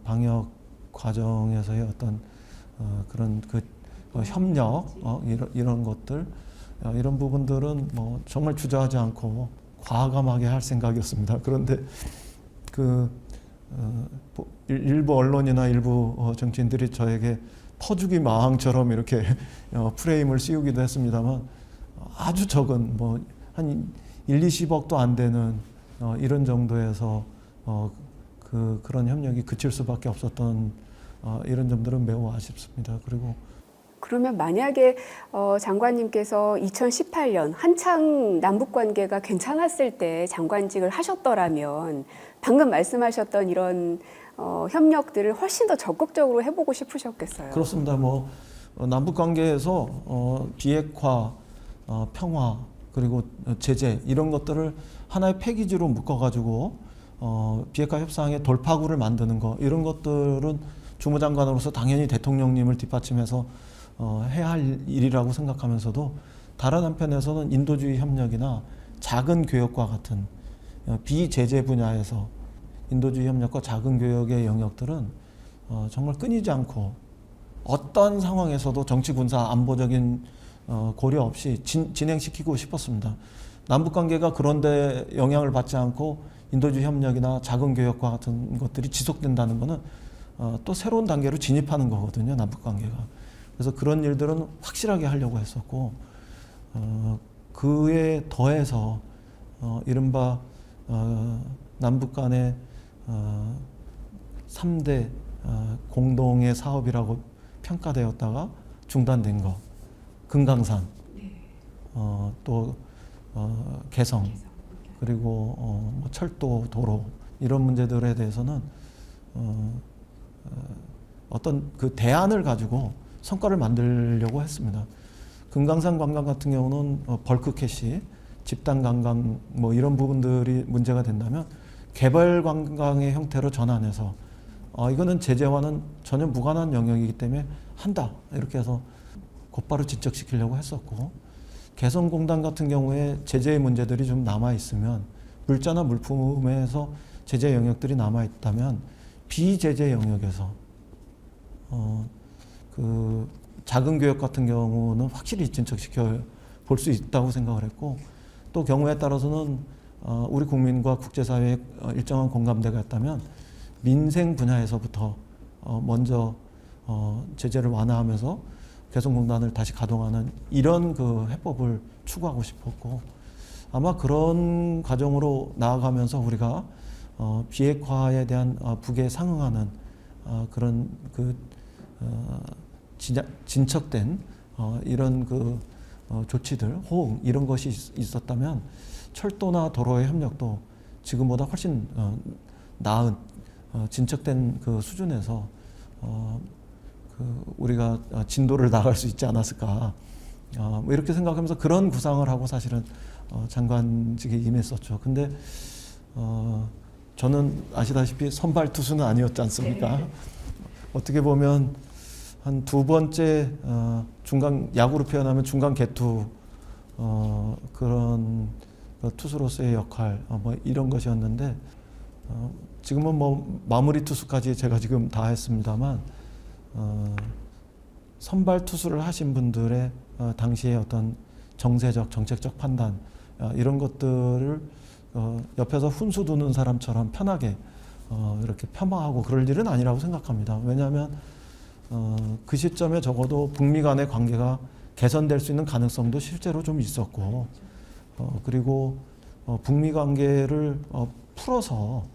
방역 과정에서의 어떤 그런 협력 이런 것들 이런 부분들은 정말 주저하지 않고 과감하게 할 생각이었습니다. 그런데 일부 언론이나 일부 정치인들이 저에게 퍼주기 마왕처럼 이렇게 프레임을 씌우기도 했습니다만 아주 적은 한 1-20억도 안 되는 이런 정도에서 그런 협력이 그칠 수밖에 없었던 이런 점들은 매우 아쉽습니다. 그리고 그러면 만약에 장관님께서 2018년 한창 남북 관계가 괜찮았을 때 장관직을 하셨더라면 방금 말씀하셨던 이런 협력들을 훨씬 더 적극적으로 해보고 싶으셨겠어요. 그렇습니다. 남북 관계에서 비핵화, 평화 그리고 제재 이런 것들을 하나의 패키지로 묶어가지고 비핵화 협상의 돌파구를 만드는 거 이런 것들은 주무장관으로서 당연히 대통령님을 뒷받침해서 해야 할 일이라고 생각하면서도 다른 한편에서는 인도주의 협력이나 작은 교역과 같은 비제재 분야에서 인도주의 협력과 작은 교역의 영역들은 정말 끊이지 않고 어떤 상황에서도 정치, 군사, 안보적인 고려 없이 진행시키고 싶었습니다. 남북관계가 그런데 영향을 받지 않고 인도주의 협력이나 작은 교역과 같은 것들이 지속된다는 것은 또 새로운 단계로 진입하는 거거든요. 남북관계가. 그래서 그런 일들은 확실하게 하려고 했었고 그에 더해서 이른바 남북 간의 3대 공동의 사업이라고 평가되었다가 중단된 거, 금강산, 또 개성, 그리고 뭐 철도, 도로 이런 문제들에 대해서는 어떤 그 대안을 가지고 성과를 만들려고 했습니다. 금강산 관광 같은 경우는 벌크 캐시, 집단 관광 뭐 이런 부분들이 문제가 된다면 개발 관광의 형태로 전환해서 이거는 제재와는 전혀 무관한 영역이기 때문에 한다 이렇게 해서 곧바로 진척시키려고 했었고, 개성공단 같은 경우에 제재의 문제들이 좀 남아 있으면 물자나 물품에서 제재 영역들이 남아 있다면 비제재 영역에서 그 작은 교역 같은 경우는 확실히 진척시켜 볼 수 있다고 생각을 했고, 또 경우에 따라서는 우리 국민과 국제사회에 일정한 공감대가 있다면 민생 분야에서부터 먼저 제재를 완화하면서 개성공단을 다시 가동하는 이런 그 해법을 추구하고 싶었고, 아마 그런 과정으로 나아가면서 우리가 비핵화에 대한 북에 상응하는 그런 그 진척된 이런 그 조치들, 호응 이런 것이 있었다면 철도나 도로의 협력도 지금보다 훨씬 나은 진척된 그 수준에서 그 우리가 진도를 나갈 수 있지 않았을까, 뭐 이렇게 생각하면서 그런 구상을 하고 사실은 장관직에 임했었죠. 근데 저는 아시다시피 선발 투수는 아니었지 않습니까? 어떻게 보면 한 두 번째 중간, 야구로 표현하면 중간 개투 그런 투수로서의 역할 뭐 이런 것이었는데, 지금은 뭐 마무리 투수까지 제가 지금 다 했습니다만 선발 투수를 하신 분들의 당시의 어떤 정세적 정책적 판단 이런 것들을 옆에서 훈수 두는 사람처럼 편하게 이렇게 폄하하고 그럴 일은 아니라고 생각합니다. 왜냐하면 그 시점에 적어도 북미 간의 관계가 개선될 수 있는 가능성도 실제로 좀 있었고, 그리고 북미 관계를 풀어서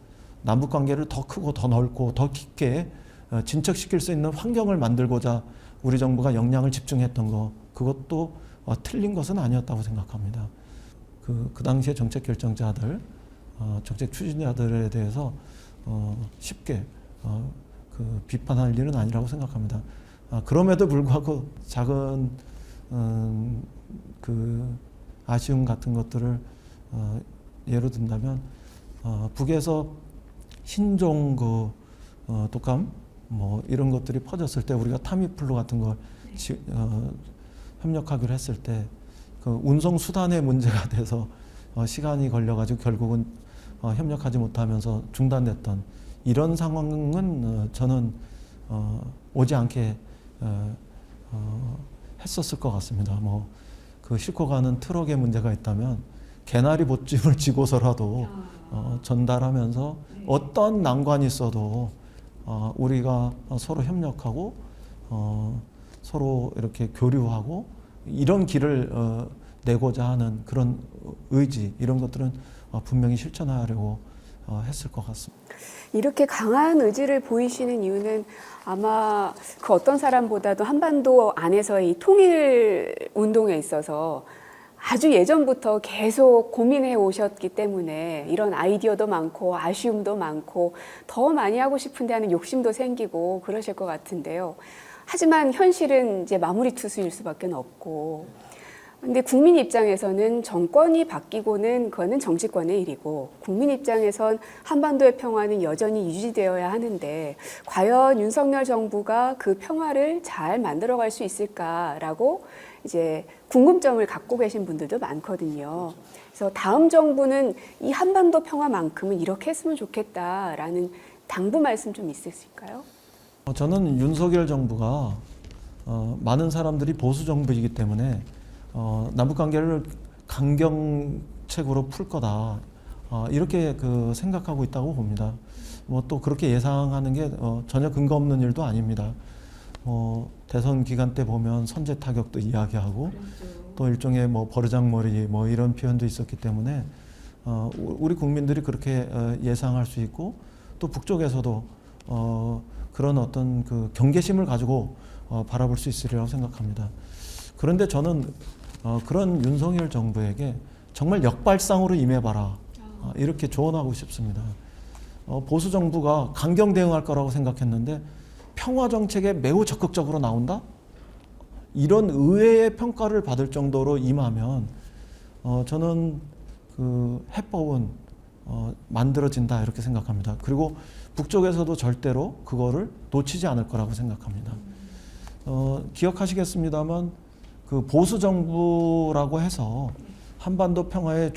남북 관계를 더 크고 더 넓고 더 깊게 진척시킬 수 있는 환경을 만들고자 우리 정부가 역량을 집중했던 거, 그것도 틀린 것은 아니었다고 생각합니다. 그 당시에 정책 결정자들, 정책 추진자들에 대해서 쉽게 그 비판할 일은 아니라고 생각합니다. 그럼에도 불구하고 작은 그 아쉬움 같은 것들을 예로 든다면 북에서 신종 그 독감 뭐 이런 것들이 퍼졌을 때 우리가 타미플루 같은 걸 협력하기로 했을 때 그 운송 수단의 문제가 돼서 시간이 걸려가지고 결국은 협력하지 못하면서 중단됐던 이런 상황은 저는 오지 않게 했었을 것 같습니다. 뭐 그 싣고 가는 트럭에 문제가 있다면 개나리 보찜을 지고서라도 전달하면서 어떤 난관이 있어도 우리가 서로 협력하고 서로 이렇게 교류하고 이런 길을 내고자 하는 그런 의지, 이런 것들은 분명히 실천하려고 했을 것 같습니다. 이렇게 강한 의지를 보이시는 이유는 아마 그 어떤 사람보다도 한반도 안에서의 이 통일 운동에 있어서 아주 예전부터 계속 고민해 오셨기 때문에 이런 아이디어도 많고 아쉬움도 많고 더 많이 하고 싶은데 하는 욕심도 생기고 그러실 것 같은데요. 하지만 현실은 이제 마무리 투수일 수밖에 없고, 근데 국민 입장에서는 정권이 바뀌고는 그거는 정치권의 일이고, 국민 입장에선 한반도의 평화는 여전히 유지되어야 하는데 과연 윤석열 정부가 그 평화를 잘 만들어갈 수 있을까라고 이제 궁금점을 갖고 계신 분들도 많거든요. 그래서 다음 정부는 이 한반도 평화만큼은 이렇게 했으면 좋겠다라는 당부 말씀 좀 있으실까요? 저는 윤석열 정부가 많은 사람들이 보수 정부이기 때문에 남북 관계를 강경책으로 풀 거다 이렇게 그 생각하고 있다고 봅니다. 뭐 또 그렇게 예상하는 게 전혀 근거 없는 일도 아닙니다. 대선 기간 때 보면 선제 타격도 이야기하고 또 일종의 뭐 버르장머리 뭐 이런 표현도 있었기 때문에 우리 국민들이 그렇게 예상할 수 있고 또 북쪽에서도 그런 어떤 그 경계심을 가지고 바라볼 수 있으리라고 생각합니다. 그런데 저는 그런 윤석열 정부에게 정말 역발상으로 임해봐라 이렇게 조언하고 싶습니다. 보수 정부가 강경 대응할 거라고 생각했는데 평화 정책에 매우 적극적으로 나온다? 이런 의외의 평가를 받을 정도로 임하면 저는 그 해법은 만들어진다 이렇게 생각합니다. 그리고 북쪽에서도 절대로 그거를 놓치지 않을 거라고 생각합니다. 기억하시겠습니다만 그 보수 정부라고 해서 한반도 평화에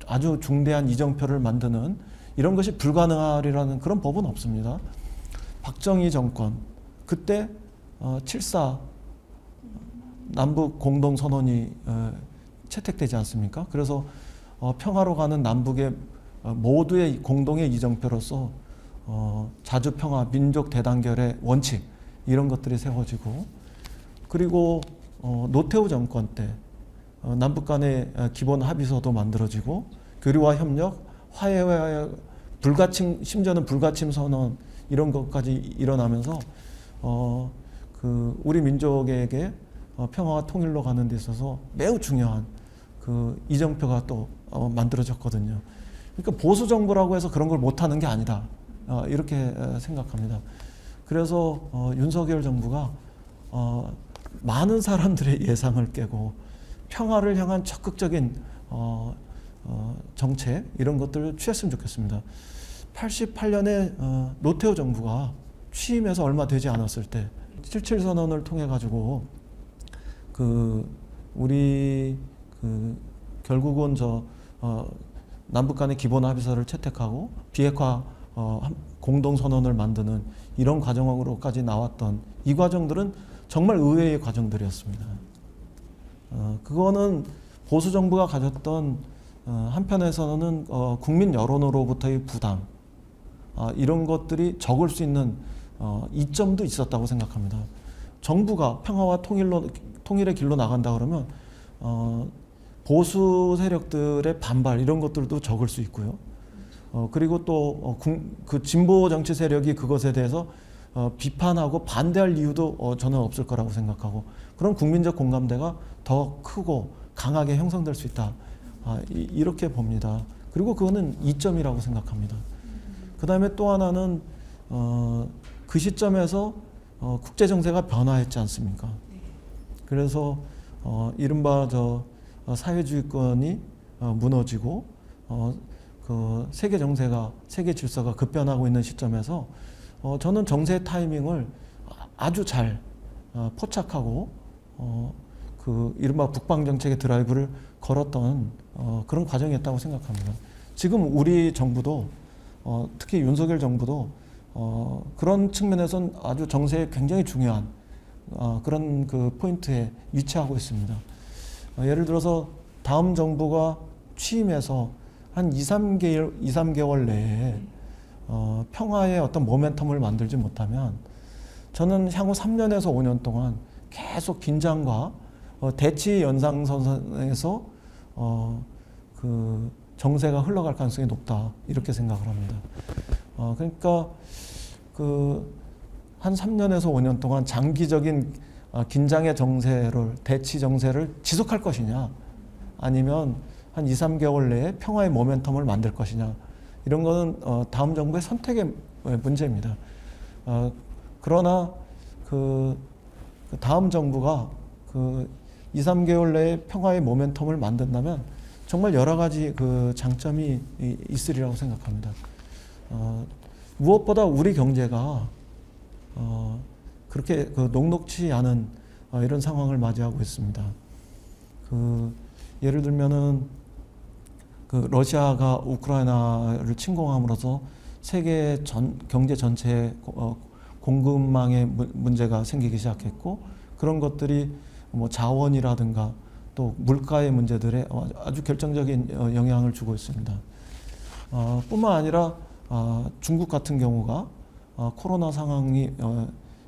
아주 중대한 이정표를 만드는 이런 것이 불가능하리라는 그런 법은 없습니다. 박정희 정권 그때 7.4 남북 공동선언이 채택되지 않습니까? 그래서 평화로 가는 남북의 모두의 공동의 이정표로서 자주평화, 민족 대단결의 원칙 이런 것들이 세워지고 그리고 노태우 정권 때 남북 간의 기본 합의서도 만들어지고 교류와 협력, 화해와 불가침, 심지어는 불가침 선언 이런 것까지 일어나면서 그 우리 민족에게 평화와 통일로 가는 데 있어서 매우 중요한 그 이정표가 또 만들어졌거든요. 그러니까 보수 정부라고 해서 그런 걸 못하는 게 아니다. 이렇게 생각합니다. 그래서 윤석열 정부가 많은 사람들의 예상을 깨고 평화를 향한 적극적인 정책 이런 것들을 취했으면 좋겠습니다. 88년에 노태우 정부가 취임해서 얼마 되지 않았을 때 77 선언을 통해 가지고 그 우리 그 결국은 남북 간의 기본 합의서를 채택하고 비핵화 공동 선언을 만드는 이런 과정으로까지 나왔던 이 과정들은 정말 의외의 과정들이었습니다. 그거는 보수 정부가 가졌던 한편에서는 국민 여론으로부터의 부담 이런 것들이 적을 수 있는 이점도 있었다고 생각합니다. 정부가 평화와 통일의 길로 나간다 그러면 보수 세력들의 반발 이런 것들도 적을 수 있고요. 그리고 또 그 진보 정치 세력이 그것에 대해서 비판하고 반대할 이유도 저는 없을 거라고 생각하고 그런 국민적 공감대가 더 크고 강하게 형성될 수 있다. 이렇게 봅니다. 그리고 그거는 이점이라고 생각합니다. 그 다음에 또 하나는 그 시점에서 국제 정세가 변화했지 않습니까? 그래서 이른바 사회주의권이 무너지고 그 세계 정세가 세계 질서가 급변하고 있는 시점에서 저는 정세 타이밍을 아주 잘 포착하고 그 이른바 북방 정책의 드라이브를 걸었던 그런 과정이었다고 생각합니다. 지금 우리 정부도 특히 윤석열 정부도 그런 측면에서는 아주 정세에 굉장히 중요한 그런 그 포인트에 위치하고 있습니다. 예를 들어서 다음 정부가 취임해서 한 2, 3개월 내에 평화의 어떤 모멘텀을 만들지 못하면 저는 향후 3년에서 5년 동안 계속 긴장과 대치 연장선에서 그 정세가 흘러갈 가능성이 높다 이렇게 생각을 합니다. 그러니까 그 한 3년에서 5년 동안 장기적인 긴장의 정세를 대치 정세를 지속할 것이냐 아니면 한 2, 3개월 내에 평화의 모멘텀을 만들 것이냐 이런 거는 다음 정부의 선택의 문제입니다. 그러나 그 다음 정부가 그 2, 3개월 내에 평화의 모멘텀을 만든다면 정말 여러 가지 그 장점이 있으리라고 생각합니다. 무엇보다 우리 경제가 그렇게 그 녹록치 않은 이런 상황을 맞이하고 있습니다. 그 예를 들면은 그 러시아가 우크라이나를 침공함으로써 세계 경제 전체에 공급망의 문제가 생기기 시작했고 그런 것들이 뭐 자원이라든가 또 물가의 문제들에 아주 결정적인 영향을 주고 있습니다. 뿐만 아니라 중국 같은 경우가 코로나 상황이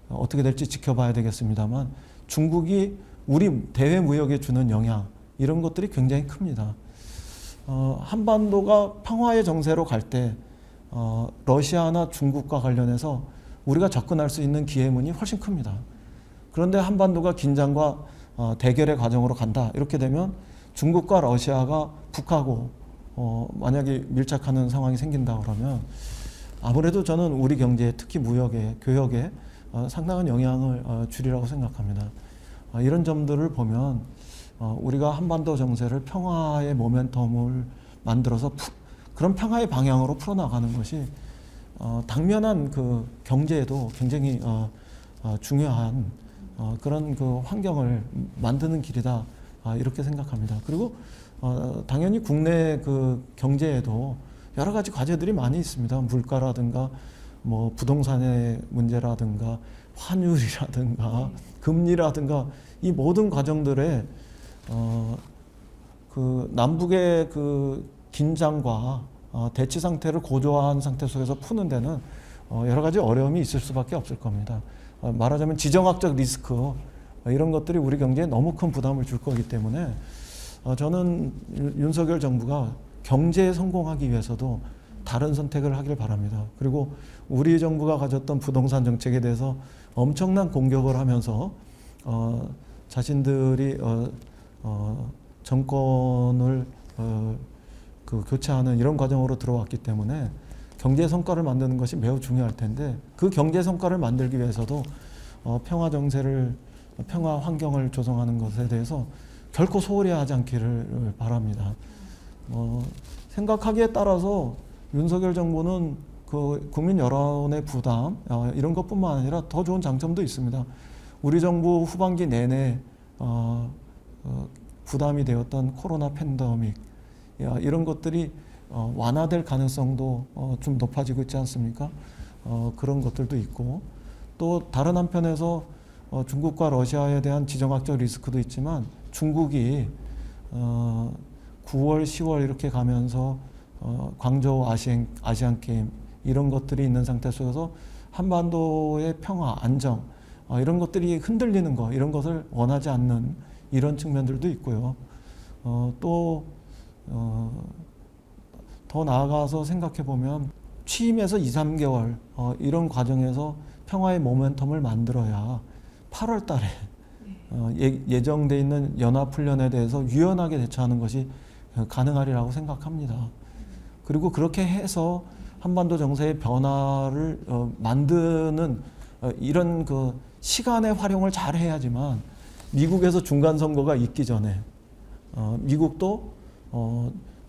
어떻게 될지 지켜봐야 되겠습니다만 중국이 우리 대외 무역에 주는 영향 이런 것들이 굉장히 큽니다. 한반도가 평화의 정세로 갈 때 러시아나 중국과 관련해서 우리가 접근할 수 있는 기회문이 훨씬 큽니다. 그런데 한반도가 긴장과 대결의 과정으로 간다 이렇게 되면 중국과 러시아가 북하고 만약에 밀착하는 상황이 생긴다 그러면 아무래도 저는 우리 경제에 특히 무역에 교역에 상당한 영향을 주리라고 생각합니다. 이런 점들을 보면 우리가 한반도 정세를 평화의 모멘텀을 만들어서 그런 평화의 방향으로 풀어나가는 것이 당면한 그 경제에도 굉장히 중요한 그런 그 환경을 만드는 길이다 이렇게 생각합니다. 그리고 당연히 국내 그 경제에도 여러 가지 과제들이 많이 있습니다. 물가라든가 뭐 부동산의 문제라든가 환율이라든가 금리라든가 이 모든 과정들에 그 남북의 그 긴장과 대치 상태를 고조한 상태 속에서 푸는 데는 여러 가지 어려움이 있을 수밖에 없을 겁니다. 말하자면 지정학적 리스크 이런 것들이 우리 경제에 너무 큰 부담을 줄 거기 때문에 저는 윤석열 정부가 경제에 성공하기 위해서도 다른 선택을 하길 바랍니다. 그리고 우리 정부가 가졌던 부동산 정책에 대해서 엄청난 공격을 하면서 자신들이 정권을 그 교체하는 이런 과정으로 들어왔기 때문에 경제 성과를 만드는 것이 매우 중요할 텐데 그 경제 성과를 만들기 위해서도 평화 정세를 평화 환경을 조성하는 것에 대해서 결코 소홀히 하지 않기를 바랍니다. 생각하기에 따라서 윤석열 정부는 그 국민 여론의 부담 이런 것뿐만 아니라 더 좋은 장점도 있습니다. 우리 정부 후반기 내내 부담이 되었던 코로나 팬데믹 이런 것들이 완화될 가능성도 좀 높아지고 있지 않습니까? 그런 것들도 있고 또 다른 한편에서 중국과 러시아에 대한 지정학적 리스크도 있지만 중국이 9월, 10월 이렇게 가면서 광저우 아시안 게임 이런 것들이 있는 상태 속에서 한반도의 평화, 안정 이런 것들이 흔들리는 거 이런 것을 원하지 않는 이런 측면들도 있고요. 또 더 나아가서 생각해 보면 취임에서 2, 3개월 이런 과정에서 평화의 모멘텀을 만들어야 8월 달에 예정돼 있는 연합훈련에 대해서 유연하게 대처하는 것이 가능하리라고 생각합니다. 그리고 그렇게 해서 한반도 정세의 변화를 만드는 이런 그 시간의 활용을 잘 해야지만 미국에서 중간 선거가 있기 전에 미국도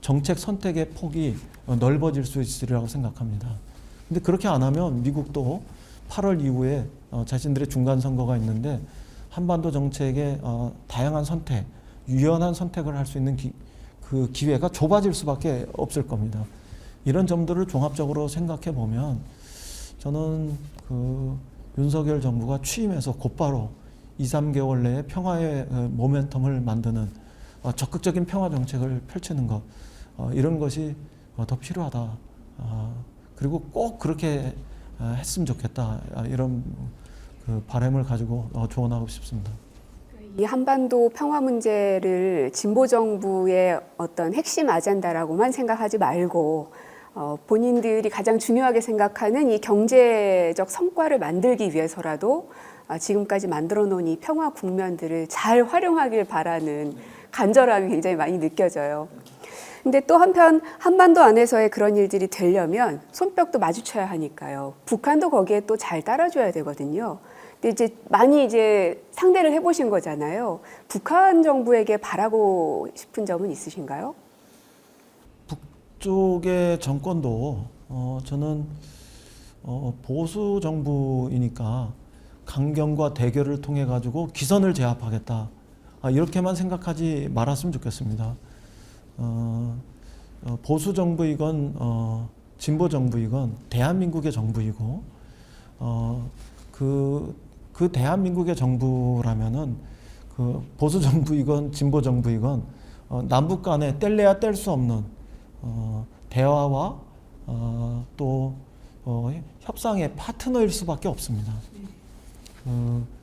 정책 선택의 폭이 넓어질 수 있으리라고 생각합니다. 근데 그렇게 안 하면 미국도 8월 이후에 자신들의 중간 선거가 있는데 한반도 정책의 다양한 선택, 유연한 선택을 할 수 있는 그 기회가 좁아질 수밖에 없을 겁니다. 이런 점들을 종합적으로 생각해 보면 저는 그 윤석열 정부가 취임해서 곧바로 2, 3개월 내에 평화의 모멘텀을 만드는 적극적인 평화 정책을 펼치는 것 이런 것이 더 필요하다. 그리고 꼭 그렇게 했으면 좋겠다. 이런 그 바람을 가지고 조언하고 싶습니다. 이 한반도 평화 문제를 진보 정부의 어떤 핵심 아젠다라고만 생각하지 말고 본인들이 가장 중요하게 생각하는 이 경제적 성과를 만들기 위해서라도 지금까지 만들어 놓은 이 평화 국면들을 잘 활용하길 바라는 간절함이 굉장히 많이 느껴져요. 근데 또 한편 한반도 안에서의 그런 일들이 되려면 손뼉도 마주쳐야 하니까요. 북한도 거기에 또 잘 따라줘야 되거든요. 근데 이제 많이 상대를 해보신 거잖아요. 북한 정부에게 바라고 싶은 점은 있으신가요? 북쪽의 정권도 저는 보수 정부이니까 강경과 대결을 통해 가지고 기선을 제압하겠다. 이렇게만 생각하지 말았으면 좋겠습니다. 보수 정부이건 진보 정부이건 대한민국의 정부이고 그 대한민국의 정부라면은 그 보수 정부이건 진보 정부이건 남북 간에 뗄래야 뗄 수 없는 대화와 또 협상의 파트너일 수밖에 없습니다.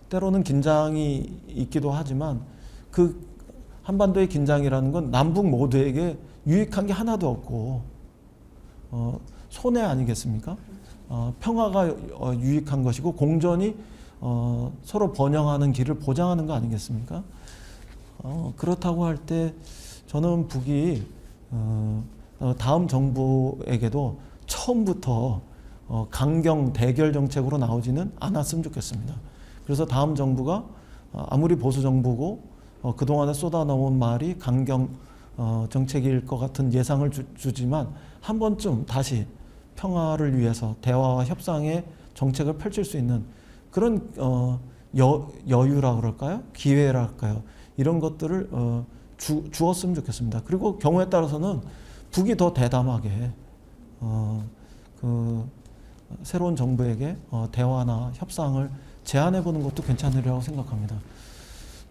때로는 긴장이 있기도 하지만 그 한반도의 긴장이라는 건 남북 모두에게 유익한 게 하나도 없고 손해 아니겠습니까? 평화가 유익한 것이고 공존이 서로 번영하는 길을 보장하는 거 아니겠습니까? 그렇다고 할 때 저는 북이 다음 정부에게도 처음부터 강경 대결 정책으로 나오지는 않았으면 좋겠습니다. 그래서 다음 정부가 아무리 보수 정부고 그동안에 쏟아놓은 말이 강경 정책일 것 같은 예상을 주지만 한 번쯤 다시 평화를 위해서 대화와 협상의 정책을 펼칠 수 있는 그런 여유라 그럴까요? 기회랄까요? 이런 것들을 주었으면 좋겠습니다. 그리고 경우에 따라서는 북이 더 대담하게 그 새로운 정부에게 대화나 협상을 제안해 보는 것도 괜찮으리라고 생각합니다.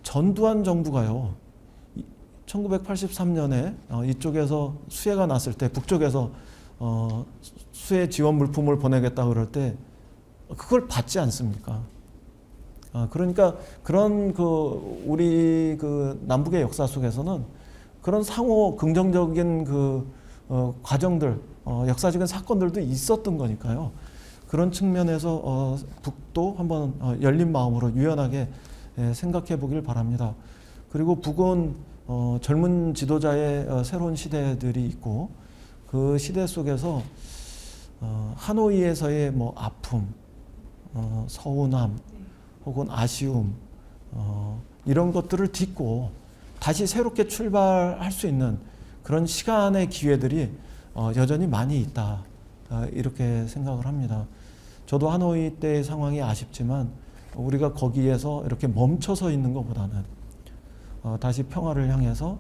전두환 정부가요, 1983년에 이쪽에서 수해가 났을 때 북쪽에서 수해 지원 물품을 보내겠다 그럴 때 그걸 받지 않습니까? 그러니까 그런 우리 남북의 역사 속에서는 그런 상호 긍정적인 과정들, 역사적인 사건들도 있었던 거니까요. 그런 측면에서 북도 한번 열린 마음으로 유연하게 생각해 보길 바랍니다. 그리고 북은 젊은 지도자의 새로운 시대들이 있고 그 시대 속에서 하노이에서의 아픔, 서운함, 혹은 아쉬움 이런 것들을 딛고 다시 새롭게 출발할 수 있는 그런 시간의 기회들이 여전히 많이 있다, 이렇게 생각을 합니다. 저도 하노이 때의 상황이 아쉽지만 우리가 거기에서 이렇게 멈춰서 있는 것보다는 다시 평화를 향해서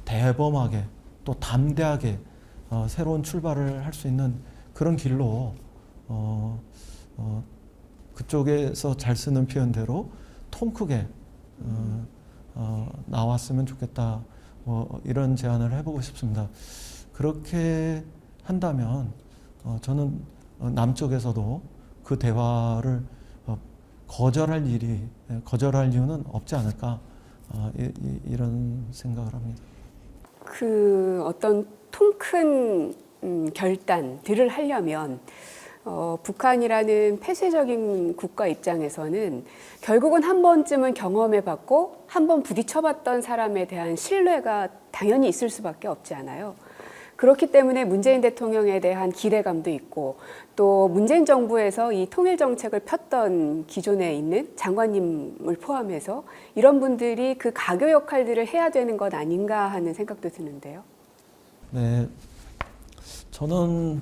대범하게 또 담대하게 새로운 출발을 할 수 있는 그런 길로 그쪽에서 잘 쓰는 표현대로 통 크게 나왔으면 좋겠다, 이런 제안을 해보고 싶습니다. 그렇게 한다면 저는 남쪽에서도 그 대화를 거절할 이유는 없지 않을까, 이런 생각을 합니다. 그 어떤 통 큰 결단들을 하려면 북한이라는 폐쇄적인 국가 입장에서는 결국은 한 번쯤은 경험해봤고 한 번 부딪혀봤던 사람에 대한 신뢰가 당연히 있을 수밖에 없지 않아요. 그렇기 때문에 문재인 대통령에 대한 기대감도 있고 또 문재인 정부에서 이 통일 정책을 폈던 기존에 있는 장관님을 포함해서 이런 분들이 그 가교 역할들을 해야 되는 것 아닌가 하는 생각도 드는데요. 네, 저는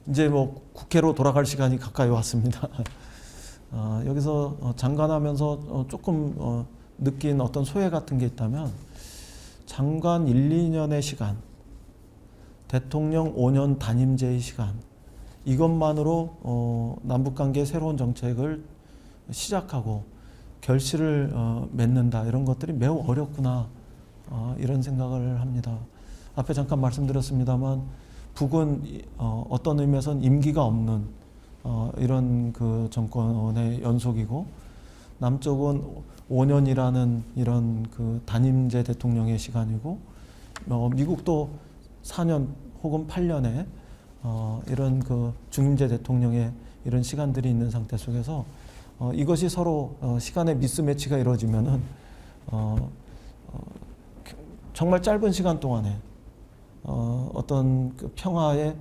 이제 국회로 돌아갈 시간이 가까이 왔습니다. 여기서 장관하면서 조금 느낀 어떤 소회 같은 게 있다면 장관 1, 2년의 시간, 대통령 5년 단임제의 시간, 이것만으로 남북관계의 새로운 정책을 시작하고 결실을 맺는다, 이런 것들이 매우 어렵구나, 이런 생각을 합니다. 앞에 잠깐 말씀드렸습니다만 북은 어떤 의미에서는 임기가 없는 이런 그 정권의 연속이고 남쪽은 5년이라는 이런 그 단임제 대통령의 시간이고 미국도 4년 혹은 8년에 이런 그 중임제 대통령의 이런 시간들이 있는 상태 속에서 이것이 서로 시간의 미스매치가 이루어지면은 정말 짧은 시간 동안에 어떤 그 평화의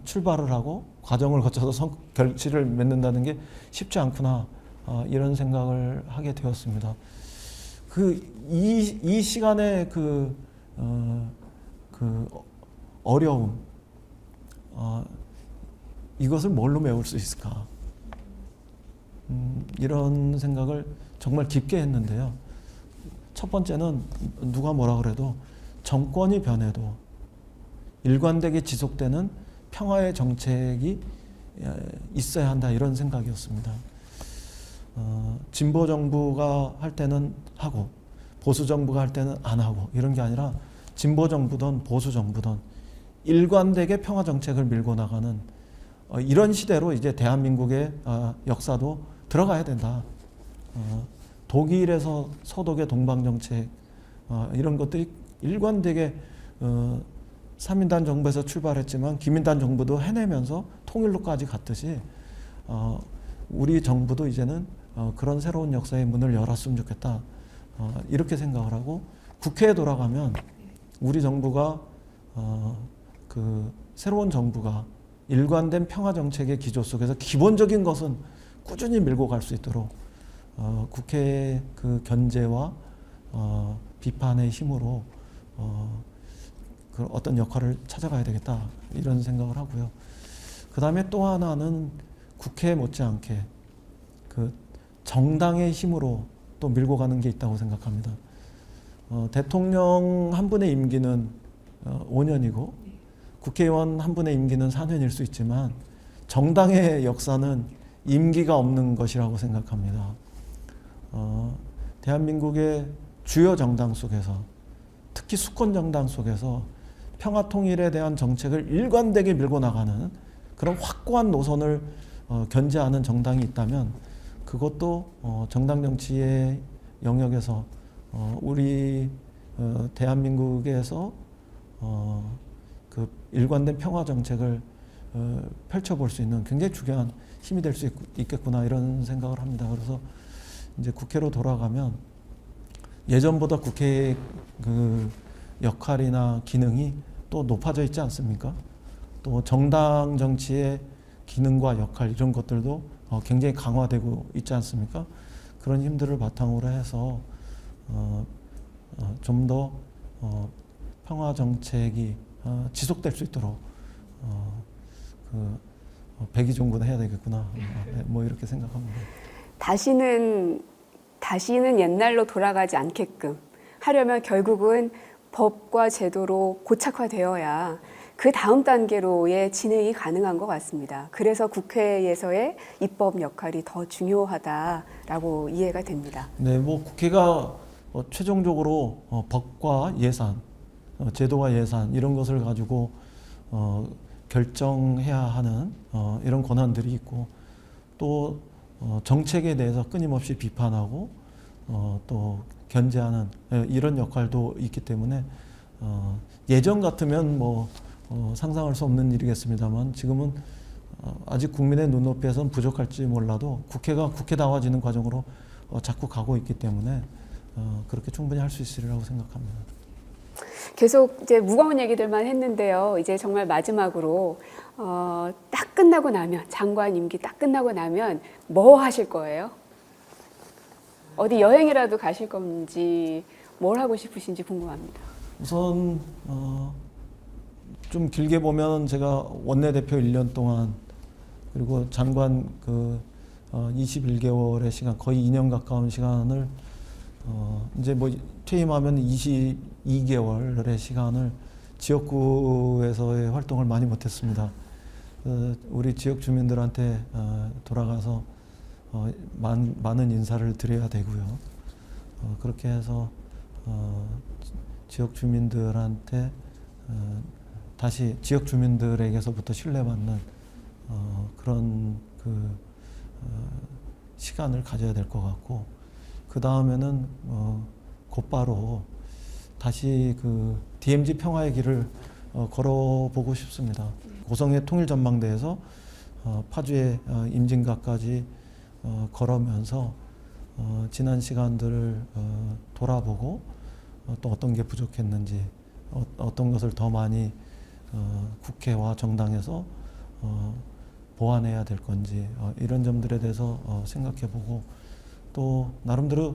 출발을 하고 과정을 거쳐서 결실을 맺는다는 게 쉽지 않구나, 이런 생각을 하게 되었습니다. 이 시간의 그 어려움, 이것을 뭘로 메울 수 있을까? 이런 생각을 정말 깊게 했는데요. 첫 번째는 누가 뭐라 그래도 정권이 변해도 일관되게 지속되는 평화의 정책이 있어야 한다, 이런 생각이었습니다. 진보 정부가 할 때는 하고 보수 정부가 할 때는 안 하고 이런 게 아니라 진보 정부든 보수 정부든 일관되게 평화 정책을 밀고 나가는 이런 시대로 이제 대한민국의 역사도 들어가야 된다. 독일에서 서독의 동방정책 이런 것들이 일관되게 3인단 정부에서 출발했지만 김인단 정부도 해내면서 통일로까지 갔듯이 우리 정부도 이제는 그런 새로운 역사의 문을 열었으면 좋겠다. 이렇게 생각을 하고 국회에 돌아가면 우리 정부가 그 새로운 정부가 일관된 평화 정책의 기조 속에서 기본적인 것은 꾸준히 밀고 갈 수 있도록 국회의 그 견제와 비판의 힘으로 그 어떤 역할을 찾아가야 되겠다 이런 생각을 하고요. 그 다음에 또 하나는 국회 못지않게 그 정당의 힘으로 또 밀고 가는 게 있다고 생각합니다. 대통령 한 분의 임기는 5년이고 국회의원 한 분의 임기는 4년일 수 있지만 정당의 역사는 임기가 없는 것이라고 생각합니다. 대한민국의 주요 정당 속에서 특히 수권 정당 속에서 평화 통일에 대한 정책을 일관되게 밀고 나가는 그런 확고한 노선을 견제하는 정당이 있다면 그것도 정당 정치의 영역에서 우리 대한민국에서 그 일관된 평화 정책을 펼쳐볼 수 있는 굉장히 중요한 힘이 될 수 있겠구나 이런 생각을 합니다. 그래서 이제 국회로 돌아가면 예전보다 국회의 그 역할이나 기능이 또 높아져 있지 않습니까? 또 정당 정치의 기능과 역할 이런 것들도 굉장히 강화되고 있지 않습니까? 그런 힘들을 바탕으로 해서 좀 더 평화 정책이 지속될 수 있도록 백의종군 해야 되겠구나. 뭐 이렇게 생각합니다. 다시는 옛날로 돌아가지 않게끔 하려면 결국은 법과 제도로 고착화되어야 그 다음 단계로의 진행이 가능한 것 같습니다. 그래서 국회에서의 입법 역할이 더 중요하다라고 이해가 됩니다. 네, 뭐 국회가 최종적으로 법과 예산, 제도와 예산 이런 것을 가지고 결정해야 하는 이런 권한들이 있고 또 정책에 대해서 끊임없이 비판하고 또 견제하는 이런 역할도 있기 때문에 예전 같으면 뭐 상상할 수 없는 일이겠습니다만 지금은 아직 국민의 눈높이에서는 부족할지 몰라도 국회가 국회다워지는 과정으로 자꾸 가고 있기 때문에 그렇게 충분히 할 수 있으리라고 생각합니다. 계속 이제 무거운 얘기들만 했는데요. 이제 정말 마지막으로 딱 끝나고 나면 장관 임기 딱 끝나고 나면 뭐 하실 거예요? 어디 여행이라도 가실 건지 뭘 하고 싶으신지 궁금합니다. 우선 좀 길게 보면 제가 원내대표 1년 동안 그리고 장관 그 21개월의 시간 거의 2년 가까운 시간을 이제 뭐 퇴임하면 22개월의 시간을 지역구에서의 활동을 많이 못했습니다. 우리 지역 주민들한테 돌아가서 많은 인사를 드려야 되고요. 그렇게 해서 지역 주민들한테 다시 지역 주민들에게서부터 신뢰받는 그런 그 시간을 가져야 될 것 같고 그 다음에는 곧바로 다시 그 DMZ 평화의 길을 걸어보고 싶습니다. 고성의 통일전망대에서 파주의 임진각까지 걸으면서 지난 시간들을 돌아보고 또 어떤 게 부족했는지 어떤 것을 더 많이 국회와 정당에서 보완해야 될 건지 이런 점들에 대해서 생각해보고 또 나름대로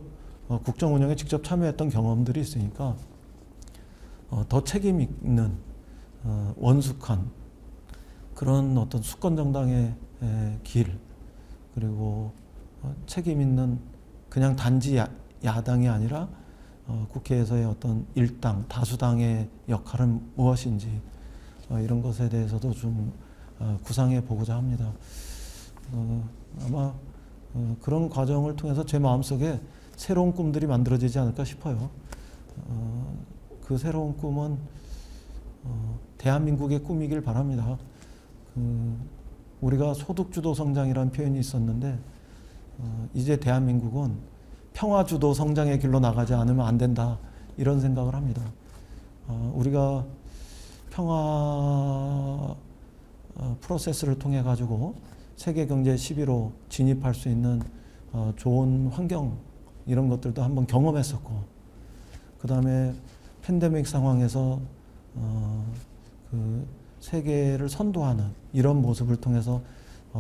국정 운영에 직접 참여했던 경험들이 있으니까 더 책임 있는 원숙한 그런 어떤 수권 정당의 길 그리고 책임 있는 그냥 단지 야당이 아니라 국회에서의 어떤 일당 다수당의 역할은 무엇인지 이런 것에 대해서도 좀 구상해 보고자 합니다. 아마 그런 과정을 통해서 제 마음속에 새로운 꿈들이 만들어지지 않을까 싶어요. 그 새로운 꿈은 대한민국의 꿈이길 바랍니다. 우리가 소득주도 성장이라는 표현이 있었는데 이제 대한민국은 평화주도 성장의 길로 나가지 않으면 안 된다 이런 생각을 합니다. 우리가 평화 프로세스를 통해 가지고 세계 경제 10위로 진입할 수 있는 좋은 환경 이런 것들도 한번 경험했었고, 그 다음에 팬데믹 상황에서 그 세계를 선도하는 이런 모습을 통해서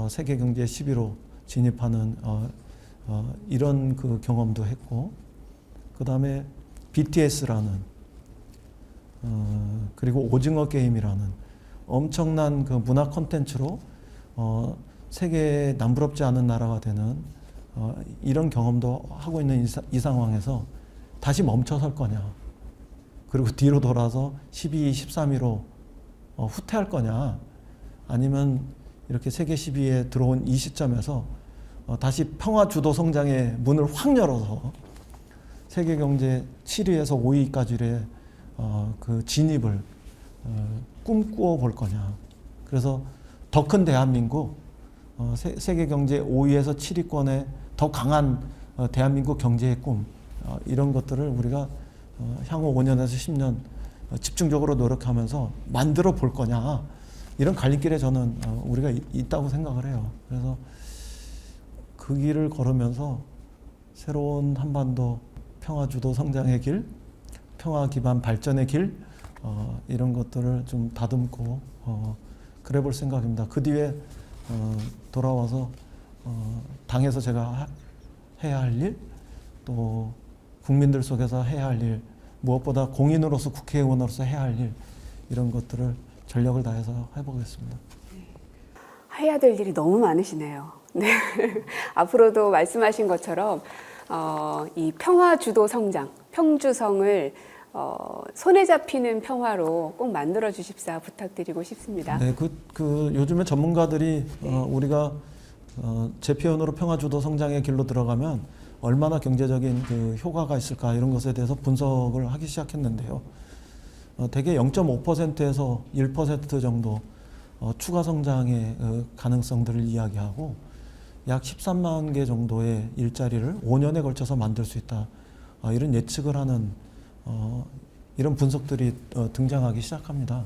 세계 경제 10위로 진입하는 이런 그 경험도 했고, 그 다음에 BTS라는 그리고 오징어 게임이라는 엄청난 그 문화 콘텐츠로 세계에 남부럽지 않은 나라가 되는 이런 경험도 하고 있는 이 상황에서 다시 멈춰설 거냐, 그리고 뒤로 돌아서 12위, 13위로 후퇴할 거냐, 아니면 이렇게 세계 10위에 들어온 이 시점에서 다시 평화 주도 성장의 문을 확 열어서 세계 경제 7위에서 5위까지의 그 진입을 꿈꾸어 볼 거냐. 그래서 더 큰 대한민국, 세계 경제 5위에서 7위권의 더 강한 대한민국 경제의 꿈, 이런 것들을 우리가 향후 5년에서 10년 집중적으로 노력하면서 만들어 볼 거냐, 이런 갈림길에 저는 우리가 있다고 생각을 해요. 그래서 그 길을 걸으면서 새로운 한반도 평화주도 성장의 길, 평화 기반 발전의 길, 이런 것들을 좀 다듬고 그래 볼 생각입니다. 그 뒤에 돌아와서 당에서 제가 해야 할 일, 또 국민들 속에서 해야 할 일, 무엇보다 공인으로서 국회의원으로서 해야 할 일, 이런 것들을 전력을 다해서 해보겠습니다. 해야 될 일이 너무 많으시네요. 네. 앞으로도 말씀하신 것처럼 이 평화 주도 성장, 평주성을 손에 잡히는 평화로 꼭 만들어 주십사 부탁드리고 싶습니다. 네, 요즘에 전문가들이 네. 우리가 재표현으로 평화 주도 성장의 길로 들어가면 얼마나 경제적인 그 효과가 있을까, 이런 것에 대해서 분석을 하기 시작했는데요. 대개 0.5%에서 1% 정도 추가 성장의 가능성들을 이야기하고, 약 13만 개 정도의 일자리를 5년에 걸쳐서 만들 수 있다, 이런 예측을 하는 이런 분석들이 등장하기 시작합니다.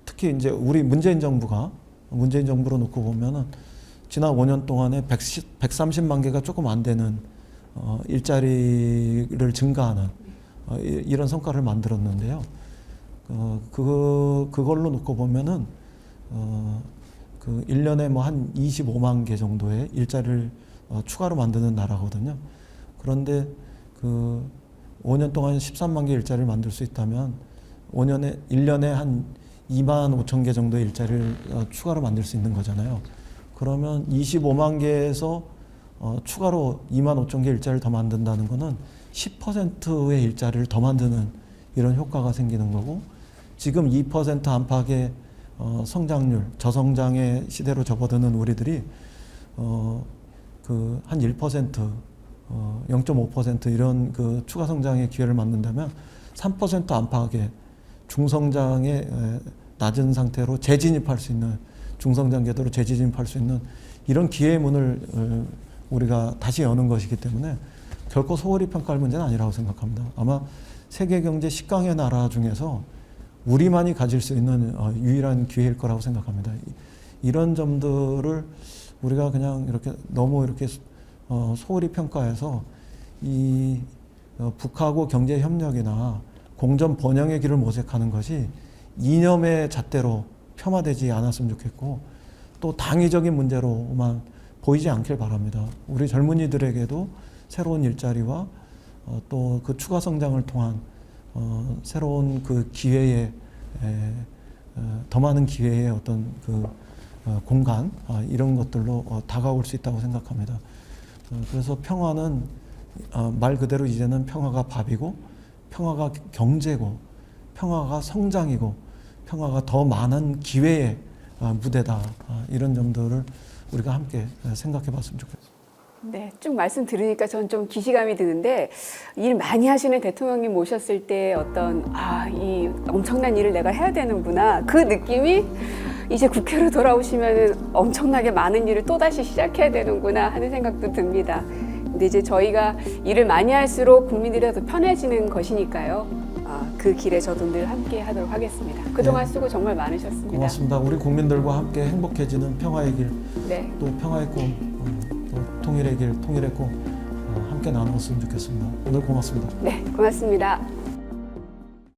특히 이제 우리 문재인 정부로 놓고 보면은 지난 5년 동안에 130만 개가 조금 안 되는 일자리를 증가하는 이런 성과를 만들었는데요. 그걸로 놓고 보면은 그 1년에 뭐 한 25만 개 정도의 일자리를 추가로 만드는 나라거든요. 그런데 그 5년 동안 13만 개 일자리를 만들 수 있다면 1년에 한 2만 5천 개 정도의 일자리를 추가로 만들 수 있는 거잖아요. 그러면 25만 개에서 추가로 2만 5천 개 일자리를 더 만든다는 거는 10%의 일자리를 더 만드는 이런 효과가 생기는 거고, 지금 2% 안팎의 성장률, 저성장의 시대로 접어드는 우리들이 그 한 1%, 0.5% 이런 그 추가 성장의 기회를 만든다면 3% 안팎의 중성장의 낮은 상태로 재진입할 수 있는, 중성장 궤도로 재진입할 수 있는 이런 기회의 문을 우리가 다시 여는 것이기 때문에 결코 소홀히 평가할 문제는 아니라고 생각합니다. 아마 세계 경제 10강의 나라 중에서 우리만이 가질 수 있는 유일한 기회일 거라고 생각합니다. 이런 점들을 우리가 그냥 이렇게 너무 이렇게 소홀히 평가해서 이 북하고 경제 협력이나 공정 번영의 길을 모색하는 것이 이념의 잣대로 폄하되지 않았으면 좋겠고, 또 당위적인 문제로만 보이지 않길 바랍니다. 우리 젊은이들에게도 새로운 일자리와 또 그 추가 성장을 통한 새로운 그 기회에 더 많은 기회의 어떤 그 공간, 이런 것들로 다가올 수 있다고 생각합니다. 그래서 평화는 말 그대로 이제는 평화가 밥이고, 평화가 경제고, 평화가 성장이고, 평화가 더 많은 기회의 무대다, 이런 점들을 우리가 함께 생각해 봤으면 좋겠습니다. 네, 쭉 말씀 들으니까 전 좀 기시감이 드는데, 일 많이 하시는 대통령님 모셨을 때 어떤 이 엄청난 일을 내가 해야 되는구나, 그 느낌이 이제 국회로 돌아오시면 엄청나게 많은 일을 또다시 시작해야 되는구나 하는 생각도 듭니다. 근데 이제 저희가 일을 많이 할수록 국민들이 더 편해지는 것이니까요. 그 길에 저도 늘 함께 하도록 하겠습니다. 그동안 수고 정말 많으셨습니다. 고맙습니다. 우리 국민들과 함께 행복해지는 평화의 길, 네. 또 평화의 꿈, 또 통일의 길, 통일의 꿈 함께 나누었으면 좋겠습니다. 오늘 고맙습니다. 네, 고맙습니다.